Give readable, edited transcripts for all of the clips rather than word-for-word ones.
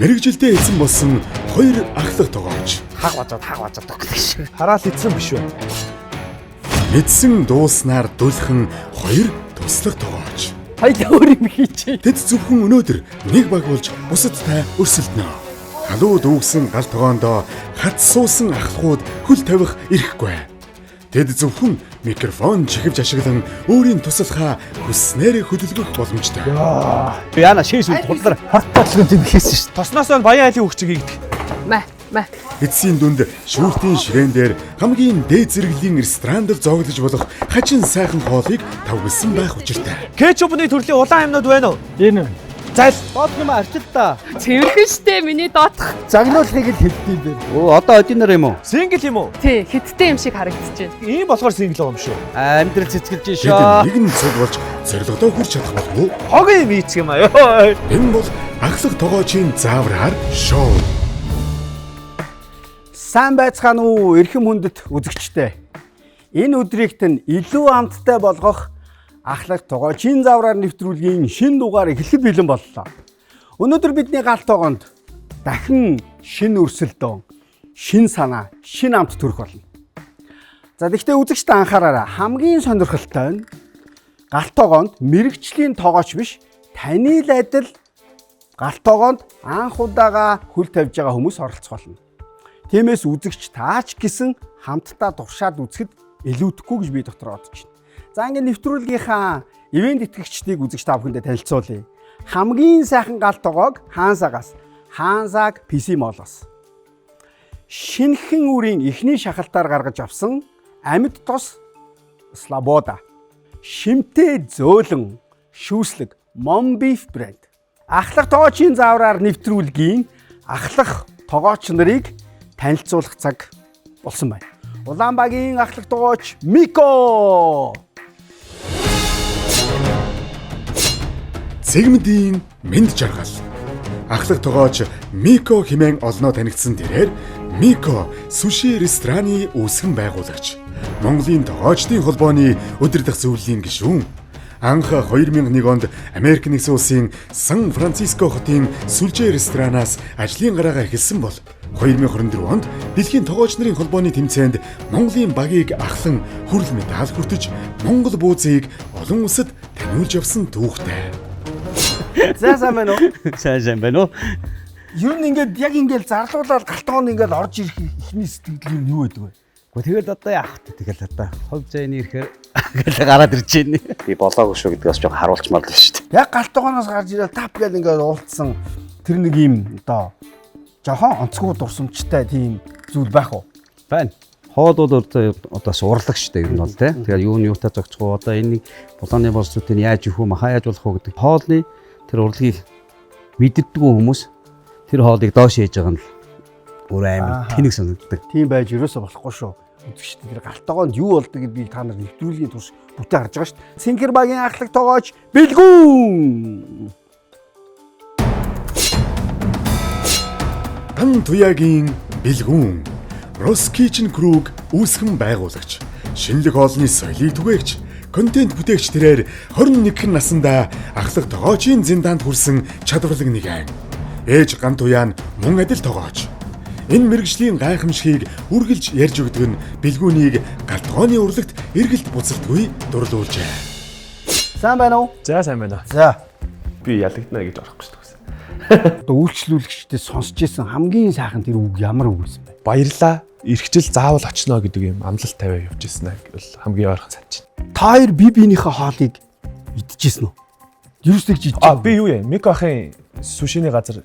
Мэргэжилдээ эзэн болсон хоёр ахлах тоглогч. Хаг бажаад тоглож. Хараал эзэн биш үү? Мэдсэн дууснаар дулхан хоёр туслах тоглогч. Хоёул өөр юм хийчихье. Тэд зөвхөн өнөөдөр нэг баг болж бусадтай өрсөлдөнө. Халуу дүүгсэн гал тогоондоо хат суусан ахлахууд хөл тавих ирэхгүй. Тэд зөвхөн микрофон чихвж ашиглан өөрийн туслахаа хүснээр хөдөлгөх боломжтой. Яна шээс үл хулдар хортоцлог юм хийсэн шүү дээ. Тосноос нь баян айлын хөгчийг ийгдэг. Мэ. Эцсийн дүнд шүүртийн ширээн дээр хамгийн дээд зэрэглэлийн ресторанд зоглож болох хажин сайхан хоолыг тавгилсан байх учиртай. Кетчупны төрлийн улаан юмнууд байна уу? Энэ. Зал доод юм арчил та. Цэвэрхэн штэ миний доотх. Загнуулахыг л хэлдэг юм байна. Оо одоо одинор юм уу? Сингл юм уу? Тий, хиттэй юм шиг харагдаж байна. Ийм болохоор сингл байгаа юм шүү. Амьдрал цэцгэлж Тэд шоо. нэгэн цуг болж зорилгодоо хүрч чадах болов уу? Хог юм ийцг юм аа. Энэ бол ахлах тогоочийн заавраар шоу. Сайн байцгаана уу эрхэм хүндэт үзэгчтэй. Энэ өдрийгт нь илүү амттай болгох ахлах тогоочийн заавраар нэвтрүүлгийн шинэ дугаар эхлэхэд бэлэн боллоо. Өнөөдөр бидний галт тогоонд дахин шинэ өрсөлдөөн, шинэ санаа, шинэ амт төрөх болно. За тэгвэл үзэгчтэй анхаараарай. Хамгийн сонирхолтой нь галт тогоонд мэрэгчлийн тогооч биш, таны л адил галт тогоонд анх удаага хөл тавьж байгаа хүмүүс оролцох болно. Тиймээс үзэгч таач гэсэн хамтдаа туршаад үзэхэд илүүдэхгүй гэж би дотор бодож байна. За ингээд нэвтрүүлгийнхаа ивент итгэгчдийг үзэгч та бүхэндээ танилцуулъя. Хамгийн сайхан галт тоогоог Хаансагаас, Хаансаг PC Mall-оос. Шинэхэн үрийн эхний шахалтаар гаргаж авсан амьд тос Слобода. Шимтэй зөөлөн шүүслэг Monbeef брэнд. Ахлах тогоочийн заавраар нэвтрүүлгийн ахлах тогооч нарыг танилцуулах цаг болсон байна. Улаанбаагийн ахлах тогооч Мико. Цэгмэдийн мэд жаргал. Ахлах тогооч Мико хэмээн олноо танигдсан тэрээр Мико суши рестораны үүсгэн байгуулагч. Монголын тогоочдын холбооны өдөр дах зөвлөлийн гишүүн. Анх 2001 онд Америк нэгдсэн улсын Сан Франциско хотын сүлжээ ресторанаас ажлын гараагаа эхэлсэн бол 2024 онд Дэлхийн тогооч нарын холбооны тэмцээнд Монголын багийг ахлан хүрэл медаль хүртэж Монгол бууцыг олон улсад таниулж явсан түүхтэй. За сайн байна уу? Сайн байна уу? Юу н ингээд яг ингээд зарлуулаад галт тогоонд ингээд орж ирэх ихний сэтгэл нь юу байдаг вэ? Гэхдээ тэгэл одоо яах вэ? Тэгэл одоо хов зайны ирэхээр тэгэл гараад ирж байна. Би болоогүй шүү гэдгээс жоо харуулчмаар л шүү дээ. Яг галт тогооноос гарч ирээд тап гээд ингээд уулцсан тэр нэг юм одоо жохон онцгой дурсамжтай тийм зүйл байх уу? Байна. Хоол бол одоо сурлаг штэ ер нь бол тий. Тэгэхээр юутай зогцох уу одоо энэ булааны болцоотыг яаж өгөх үү, хаяаж болох уу гэдэг хоолны тэр урлагийг мэддэггүй хүмүүс тэр хоолыг доош хийж байгаа нь өөр амар тэнэг санагддаг. Тийм байж ерөөсөө болохгүй шүү. Үзэгчдээ тэр галт тогоонд юу болдог гэдгийг та нар нэвтрүүлгийн турш бүтээ харж байгаа шүү дээ. Цэнхэрбагийн ахлах тогооч Бэлгүүн. Ан туяагийн Бэлгүүн. Rose Kitchen Crew үүсгэн байгуулагч. Шинэлэг хоолны соёлыг түгээгч. Контент бүтээгч тэрээр 21 наснда ахлах тогоочийн зиндаанд хүрсэн чадварлаг нэгэн. Ээж ган туяа нь мөн адил тогооч. Энэ мэргэжлийн гайхамшигыг үргэлж ярьж өгдөг нь Бэлгүүнийг галт тогооны урлагт эргэлт буцалтгүй дурлуулжээ. Сайн байна уу? За сайн байна. За. Би ялагдана гэж орохгүй шүү дээ. Одоо үйлчлүүлэгчдээ сонсч ирсэн хамгийн сайхан тэр үг ямар үг байсан бэ? Баярлаа. Ирхжил заавал очно гэдэг юм амлалт тавиа явж ирсэн бол хамгийн ойрхон санаж байна. Та хоёр бие биенийхээ хоолыг идчихсэн үү? Юусыг ч идэж Би юу яа? Мико ахын сушины газар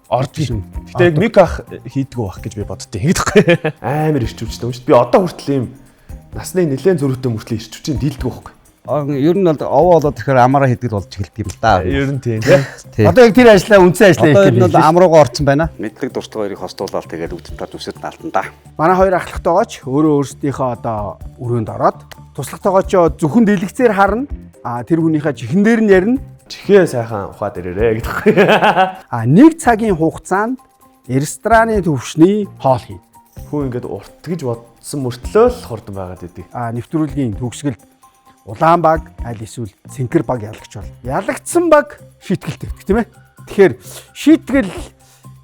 орж ирсэн. Гэтэ яг Мико ах хийдгүү бах гэж би боддتي. Ингэдэхгүй. Амар ирчвчтэй юм шүү дээ. Би одоо хүртэл ийм насны нэлээд зөрүүтэй мөртлөө ирчвчийн дийлдэг байхгүй. Ер нь бол овоо болоод тэгэхээр амаараа хийдэг болж эхэлдэг юм л да. Ер нь тийм тий. Одоо яг тэр ажлаа үндсэн ажлаа Одоо хийх энэ бол амруугаа орсон байна. Мэдлэг дуртай хоёрыг хостуулаад тэгээд үдтад үсэд наалтан да. Манай хоёр ахлах тогооч өөрөө өөрсдийнхөө одоо өрөөнд ороод туслах тогоочоо зөвхөн дэлгэцээр харна. Тэр хүнийхээ чихэн дээр нь ярина. Чихээ сайхан ухаад ирээрээ гэдэгхгүй. Нэг цагийн хугацаанд рестораны төвшний хоол хийнэ. Хүн ингээд урт гэж бодсон мөртлөө л хурдан байгаад идэв. Нэвтрүүлгийн төгсгөлд улаан баг аль эсвэл цэнхэр баг ялагч бол ялагдсан баг шийтгэлтэй тийм ээ. Тэгэхээр шийтгэл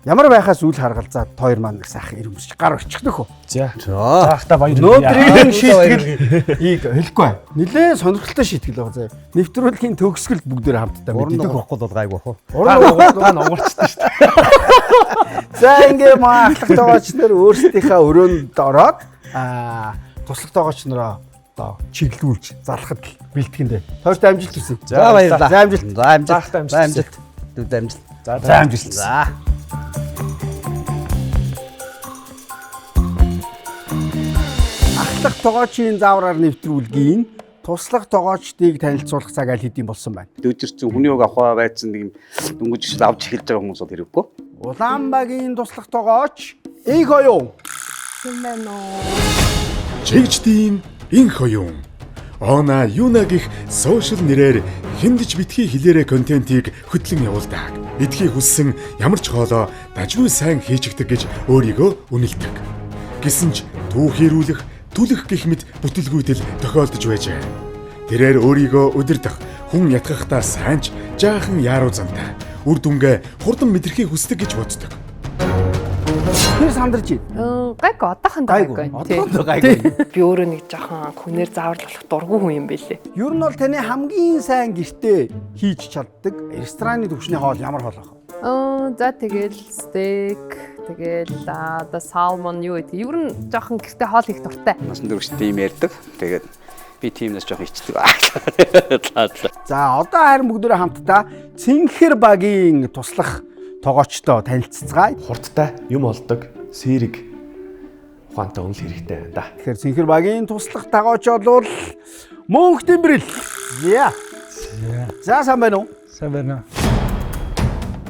Ямар байхаас үл харгалзаад хоёр маань нэг сайхан ирэмсч гар орчихдох. За. За. Заахта баяр. Өнөөдрийн шийтгэл хэлэхгүй. Нилээн сонирхолтой шийтгэл байгаа заа. Нэвтрүүлгийн төгсгөл бүгдээр хамтдаа Уран мэддэг. нуурахгүй бол гайгүй хөө. Та нуурчдаг шүү дээ. За ингээ маа ахлах тоогооч нар өөрсдийнхээ өрөөнд ороод туслах тоогооч нараа одоо чиглүүлж залхад бэлтгэндээ. Тойрт амжилт хүсье. За баярлалаа. За амжилт. За амжилт. Заахта амжилт. За амжилт. Дүүд амжилт. За амжилт. За. Ахлах тоогоочийн заавраар нэвтрүүлгийн туслах тоогоочдыг танилцуулах цаг аль хэдийн болсон байна. Дөөжирсэн хүний үг авах байсан нэг юм дөнгөж авч эхэлж байгаа хүмүүс бол хэрэггүй. Улаанбагийн туслах тоогооч Инх оюун. Жигждийн Инх оюун. Она Юна гих сошиал нэрээр хиндэж битгий хэлээрэ контентийг хөтлөн явуулдаг. Эдхийг хүссэн ямар ч хоолоо дажгүй сайн хийчихдэг гэж өөрийгөө үнэлдэг. Гэсэн ч түүхийрүүлэх, түлэх гэх мэт бүтэлгүйтэл тохиолдож байжээ. Тэрээр өөрийгөө удирдах, хүн ятгахтаа сайнч жаахан яруу замтай. Үр дүнгээ хурдан мэдрэхийг хүсдэг гэж боддог. Тэр сандарч байна. Гайг одоохон гайгүй. Одоондоо гайгүй. Би өөрөө нэг жоохон хүнээр зааварлах дургүй хүн юм байлээ. Ер нь бол таны хамгийн сайн гэртээ хийж чаддаг рестораны төвшний хоол ямар хоол вэ? За тэгэл стейк, тэгэл одоо салмон юу гэдэг. Ер нь жоохон гэртээ хоол хийх дуртай. Насан туршид тийм ярьдаг. Тэгээд би тиймнээс жоох ичдэг. За одоо харин бүгдээрээ хамтдаа Цэнхэр багийн туслах тоогоочтой танилццгаая. Хурдтай юм олдог сэрэг ухаантай үнэл хэрэгтэй байна да. Тэгэхээр Цэнхэр багийн туслах тоогооч бол Мөнх Тэмбэрэл. За сайн байна уу? Сайн байна.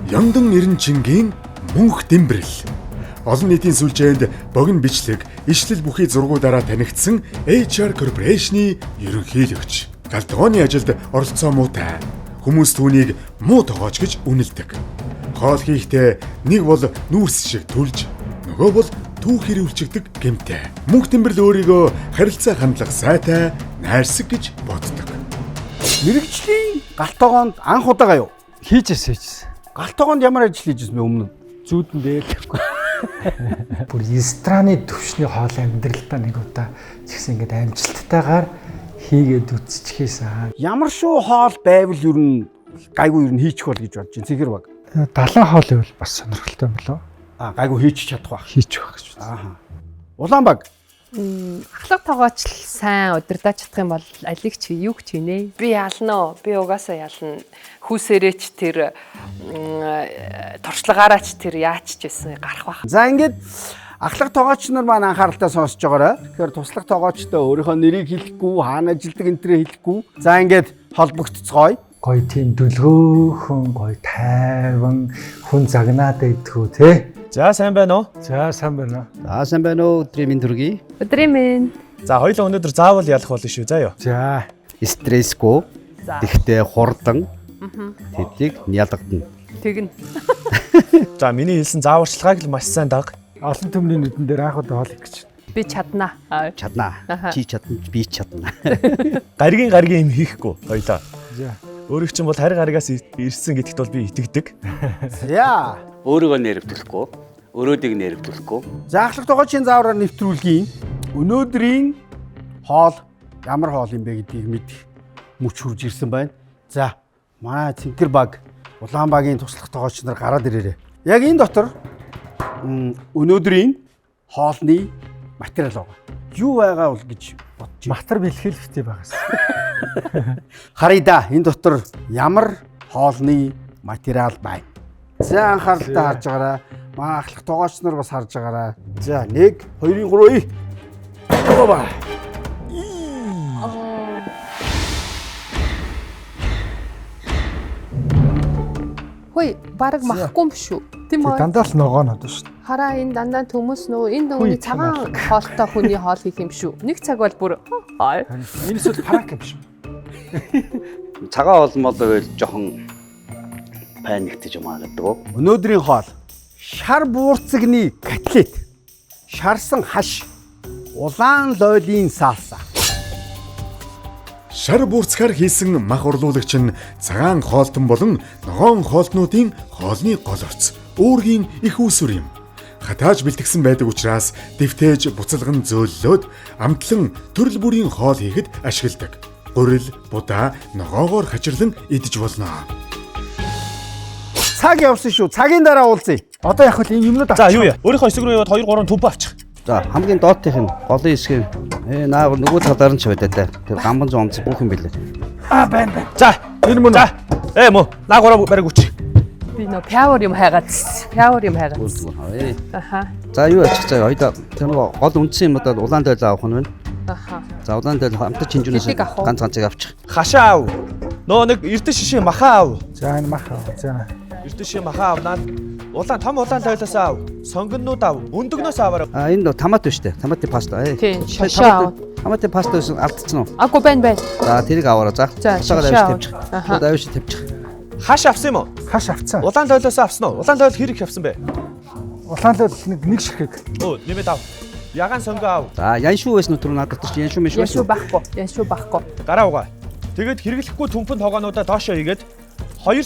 Яндан Эренчингийн Мөнх Тэмбэрэл. Олон нийтийн сүлжээнд богино бичлэг, ишлэл бүхий зургуудаараа танигдсан HR Corporation-ы ерөнхийлөгч. Галтгооны ажилд оролцоо муутай. Хүмүүс түүнийг муу тоогооч гэж үнэлдэг. Хоол хийхдээ нэг бол нүүрс шиг түлж, нөгөө бол түүхээр үлчигдэг гэмтэй. Мөнх Тэмбэрэл өөрийгөө харилцаа хандлах сайтай, найрсаг гэж боддог. Мэргэжлийн галтогоонд анх удаага юу? Хийжсэн. Галтогоонд ямар ажил хийжсэн бэ өмнө? Зүүдэн дээлэхгүй. Бүр рестораны төвшний хоол амьдралдаа нэг удаа згсэн ингээд амжилттайгаар хийгээд үтсчихээсэн. Ямар шүү хоол байвал ер нь гайгүй ер нь хийчих бол гэж бодож байна. Цэнхэр баг. Далайн хоол байвал бас сонирхолтой юм болоо. Гайгүй хийчих чадах байх. Хийчих байх гэж байна. Улаан баг. Ахлах тоогооч л сайн удирдах чадах юм бол алиг чи юу ч хийнэ. Би ялна. Би угаасаа ялна. Хүүсээрээч тэр торчлагаараач тэр яач ч гэсэн гарах байх. За ингээд ахлах тоогооч нар маань анхааралтай сонсож байгаарай. Тэгэхээр туслах тоогоочтой өөрийнхөө нэрийг хэлэхгүй, хаана ажилдаг энтрээ хэлэхгүй. За ингээд холбогдцгоё. Гой тийм дүлгөөхөн, гой тайван, хүн загнаад байдгүй те. За сайн байна уу? За сайн байна. За сайн байна уу? Өдрийн мэнд хүргэе. Өдрийн минь. За хоёулаа өнөөдөр заавал ялах болно шүү. За юу. За Стрессгүй. За. Тэгтээ хурдан. Тэдийг ялгадна. Тэгнэ. За миний хэлсэн зааварчилгааг л маш сайн даг. олон төмний нүдэн дээр анх удаа хоол их гэж. Би чаднаа. Чаднаа. Чи чадна, би чадна. Гаргийн юм хийхгүй хоёулаа. За. Өөрөг чинь бол харь гаригаас ирсэн гэдэгт бол би итгэдэг. За. Өөрийгөө нэрвдүүлэхгүй, өрөөдийг нэрвдүүлэхгүй. За ахлах тоогоочийн заавраар нэвтрүүлгийн өнөөдрийн хоол ямар хоол юм бэ гэдгийг мэдэх мөч хурж ирсэн байна. За манай Цэнхэр баг, Улаан багийн туслах тоогооч нар гараад ирээрээ. Яг энэ дотор өнөөдрийн хоолны материал байгаа. Юу байгаа бол гэж бодчих. Матар бэлхэлхтэй байгаас. Харъя да энэ дотор ямар хоолны материал байна. За анхааралтай харж байгаарай. Манай ахлах тоогооч нар бас харж байгаарай. За 1 2 3. Баба. Хөөе, баг махгүй юм шүү. Тийм үү? Дандаа л ногоо нод шүү. Хараа энэ дандаа төмөс нөө энэ дөнгөний цагаан хоолтой хүний хоол хийх юм шүү. Нэг цаг бол бүр Энэ эсвэл пранк юм шүү. Цагаан олмол байвал жоохон паниктэж юм аа гэдэг. Өнөөдрийн хоол шар буурцагны котлет, шарсан хаш, улаан лойлын салса. Шар буурцгаар хийсэн мах урлуулагч нь цагаан хоолтон болон ногоон хоолтнуудын хоолны гол орц өөргийн их үүсвэр юм. Хатааж бэлтгэсэн байдаг учраас дэвтээж буцалган зөөллөөд амтлан төрөл бүрийн хоол хийхэд ашигладаг. Гурил, будаа, ногоогоор хачирлан идэж болно. Цаг явсан шүү. Цагийн дараа уулзъя. Одоо яг л энэ юмнууд За юу яа? Өөрийнхөө эсрэг рүү яваад 2 3 төв авчих. За хамгийн доотных нь голын хэсгийг наа нөгөө талаар нь ч байдаг да. Тэр гамбан зомц бүх юм билээ. байна. За энэ мөн. За мөн. Наагаараа бариг үчи. Би нөө пяуэр юм хайгаад. Пяуэр юм хайгаад. Аха. За юу ачих заа хоёул тэр нөгөө гол үндсэн юм одоо улаан тойл авах нь байна. Аха. За улаан тойл хамтар чинжүүнээс Хэдийг авах уу? ганц ганцыг авчих. Хашаа ав. Нөө нэг эрдэ шишээ махаа ав. За энэ мах. За. Эрдэ шишээ махаа авнаад том улаан тойлоос ав. Сонгоннууд ав. Өндөгнөөс аваарай. Энэ нөө томат биш үү? Томатын паста. Тийм, шашаа. Томатын паста алдчихсан уу? Агүй байна. За тэрийг аваарай за. За, Хашаагаар шашаа авч тавьчих. Аха. Одоо авч тавьчих. Хаш авсан юм уу? Хаш авцсан. Улаан тойлоос авсан уу? Улаан тойл хэрэг авсан бэ? Улаан тойл нэг ширхэг. Өө, нэмээд ав. Ягаан сонгоо ав. За яншуу байсан өдөр надад чи яншуу мэш Яшуу байсан. байхгүй. Гараа угаа. Тэгээд хэрэглэхгүй түнхэн тоогоонуудаа доошоо хийгээд хоёр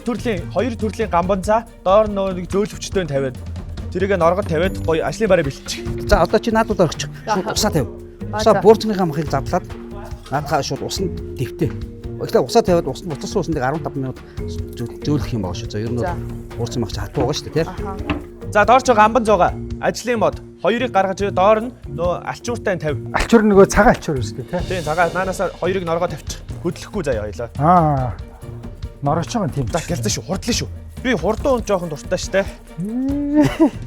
төрлийн гамбанзаа доор нэг зөөлөвчтөө тавиад тэрийг норгод тавиад гоё ажлын бараа бэлтчих. За одоо чи надад орчих. Шууд усаа тавь. Усаа буурцныхаа махыг задлаад наадхаа шууд усанд дэвтээ. Гэхдээ усаа тавиад усанд буцсан усанд 15 минут зөөлөх юм байна шүү. За ер нь буурцсан мах чи хатуу байгаа шүү дээ тий. За доорч гамбан зугаа. Ажлын мод хоёрыг гаргаж доор нь нөө алчууртай тавь. Алчуур нөгөө цагаан алчуур үстэй тий. Тийм цагаа наанаас хоёрыг норгоо тавьчих. Хөдлөхгүй заяа хоёлаа. Норож байгаа тийм. За гэлзэн шүү, хурдлаа шүү. Би хурдан жоохон дуртай штэ.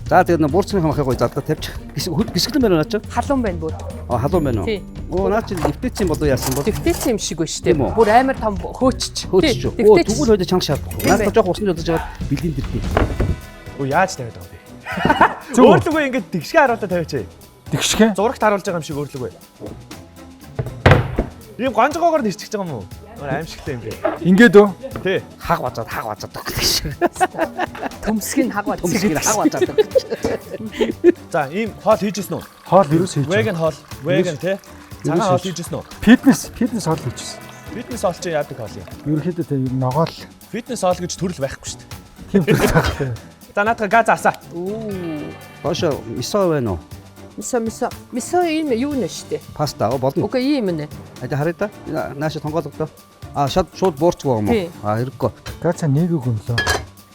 За тэгээд буурцныхаа махыг гоё задлаад тавьчих. Гисгэлэн байна наа чи. Халуун байна бүр. Халуун байна уу? Тий. Наа чи дэвтээсэн болоо яасан бол. Дэвтээсэн юм шиг байна шүү дээ. Тийм үү? Бүр амар том хөөчч. Хөөч. Тэгвэл хоёул чанга шаардахгүй. Надад жоох усан жолж аваад бэлгийн дэртээ. Өө яаж тавиад байгаа бэ? Өөрлөгөө ингэж тэгшгэ харуултаа тавиач. Тэгшгэ. Зурагт харуулж байгаа юм шиг өөрлөгөө. Ийм гонжгоогоор нэрчиж байгаа юм уу? Аимшигтай юм бэ. Ингээд үү? Тий. Хаг базаад гэдэг шиг. Төмсгийг хаг бат. Базаад. За ийм хоол хийжсэн үү? Хоол вирус хийж. Веган хоол, веган тий. Цагаан хоол хийжсэн үү? Фитнес хоол хийжсэн. Фитнес хоол чи яадаг хоол юм? Ерөнхийдөө тийм ногоол. Фитнес хоол гэж төрөл байхгүй шүү дээ. Тийм байх. За наадах газ асаа. Баша мисо байна уу? Мисо ийм юу нэ штэ. Паста болно. Окей ийм нэ. Аja харъя та. Нааша тонгоолгодоо. Шууд буурцгүй юм уу? Хэрэггүй. Газа нэг өгөнлөө.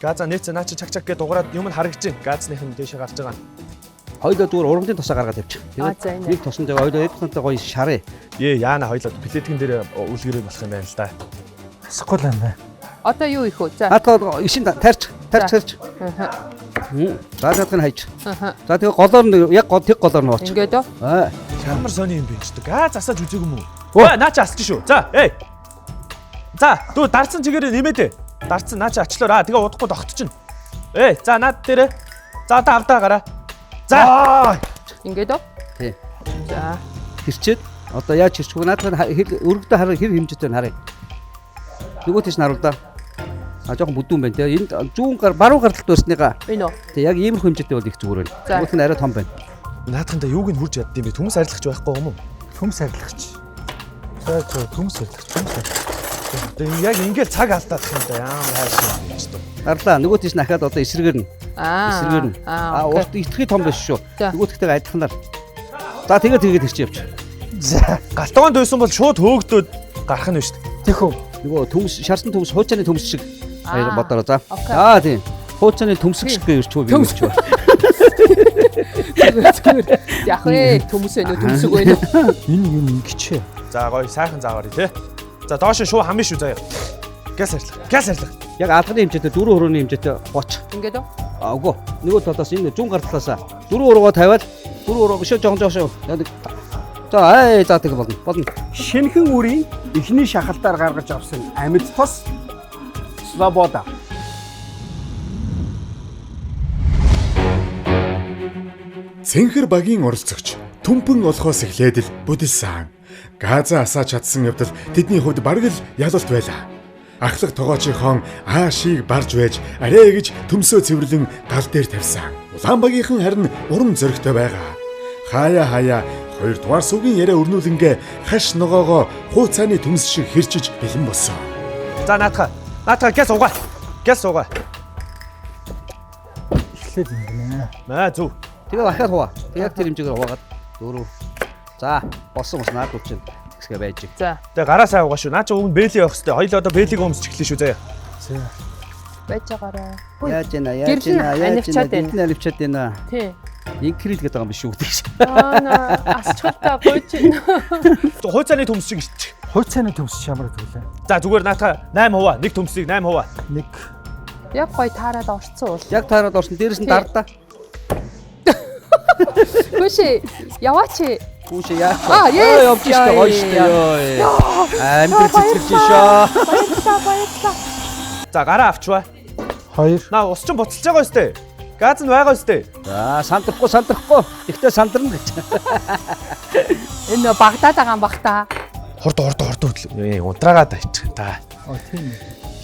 Газа нээц наа чи чаг гэж дугаараад юм нь харагдаж байна. Газных нь дэше гарч байгаа. Хоёулаа зүгээр ургамлын тосоо гаргаад тавьчих. За энэ. Нэг тосон дээр хоёулаа эдгэнтэй гоё шараа. Яана хоёлоо плетикэн дээр үлгэрээ болох юм байна л да. Асахгүй л байна. Одоо юу их вэ? За. Атаа ишин тарьч. Аха. За надад хайч. Аха. За тэгээ голоор нь яг тэг голоор нь ууч. Ингээд үү? Ямар сони юм бэ ч газ асааж үзег юм уу? Наа чи асч шүү. За За дүү дарцсан чигээр нэмээд. Дарцсан наа чи ачлаа. Тэгээ удахгүй тогтчихно. За наад дээр. За одоо авдаа гараа. За. Ингээд үү? Тий. За. Хэрчээд одоо яаж хэрчгүй надад өргөдөө хараа хэр хэмжээтэй харъя. Нөгөө тийш наруул да. Жоохон бүдүүн байна те. Энд зүүн гар баруун гаралт байсныгаа. Энэ үү? Тэг яг иймэрхүү хэмжээтэй бол их зүгээр байна. Нөгөөх нь арай том байна. Наадхандаа юуг нь хурж яддсан бэ? Төмс арилгач байхгүй юм уу? Төмс арилгач. За төмс арилгач. Тэгээ яг ингээл цаг алдаад юм да. Ямар хайшаа юм ч юм. Гарлаа нөгөө тийш нахаад одоо эсрэгээр нь. Эсрэгээр нь. Урт итгэхий том биш шүү. Нөгөөдөгтэйгээ адилханаар. За тэгээд хэрч явчих. За галтгоонд байсан бол шууд хөөгдөөд гарах нь шүү дээ. Тэхүү. Нөгөө төмс шарсан төмс хуучааны төмс шиг бодороо за. Тийм. Хуучааны төмсг шиг ирч хөө би ирч ба. Яг төмс өнө төмсөг өнө. Энэ юм ингэчээ. За гоё сайхан зааварыг тий. За доош шуу хамын шүү заяа. Газ арилга. Яг алганы хэмжээтэй 4 хүрээний хэмжээтэй гоч. Ингээд үү? Үгүй. Нөгөө талаас энэ зүүн гартлаасаа 4 уруугаа тавиад 4 уруу бишээ жоохон шүү. За за тэг болно. Шинхэн үрийн эхний шахалтаар гаргаж авсан амьд тос Свобода. Цэнхэр багийн оролцогч Түмпэн олохоос эхлээд л бүдэлсэн. Газаа асааж чадсан явдал тэдний хувьд бараг л ялалт байлаа. Ахлах тогоочийн аашийг барж байж арай гэж төмсөө цэвэрлэн гал дээр тавьсан. Улаан багийнхан харин урам зоригтой байгаа. Хаяа хоёрдугаар сүгийн яриа өрнүүлэнгээ хаш ногоогоо хууцааны төмс шиг хэрчиж бэлэн болсон. За наатаха газ суугаа. эхлээд ингэнэ. Маа зөв. Тэгээ дахиад хуваа. Тэгээ яг тэр хэмжээгээр хуваагаад 4. За, болсон бас наад чинь тэгсгээ байж. За. Тэгээ гараасаа угаа шүү. Наа чи уг нь бэлий явах хэрэгтэй. Хоёул одоо бэлийг өмсч эхлэе шүү заяа. За. Байж байгаарай. Яаж яана, Гэрэл анивчаад байна. Тий. Инкрил гэдэг юм биш үү гэдэг. Аа, асчхалта гойч. Хууцааны төмс шиг ич. Хууцааны төмс шамраг төглөө. За зүгээр наатаа 8 хуваа. Нэг төмсийг 8 хуваа. Нэг. Яг гой таарад орцсон уул. Яг таараад орсон дээрэс нь дардаа. Гүши, яваач. Хүүш яа. Yes. Явж штэ гоё штэ ёо. Амьд цэцгэлж шоо. Баярлалаа. За гараа авчваа. 2. Наа ус чинь буцалж байгаа өстэй. Газ нь байгаа өстэй. За сандрахгүй. Ихтэй сандрна гэж. Энэ Багдад байгаа юм бах та. Хорд хөдлөө. Унтраагаад байчих та. Тийм.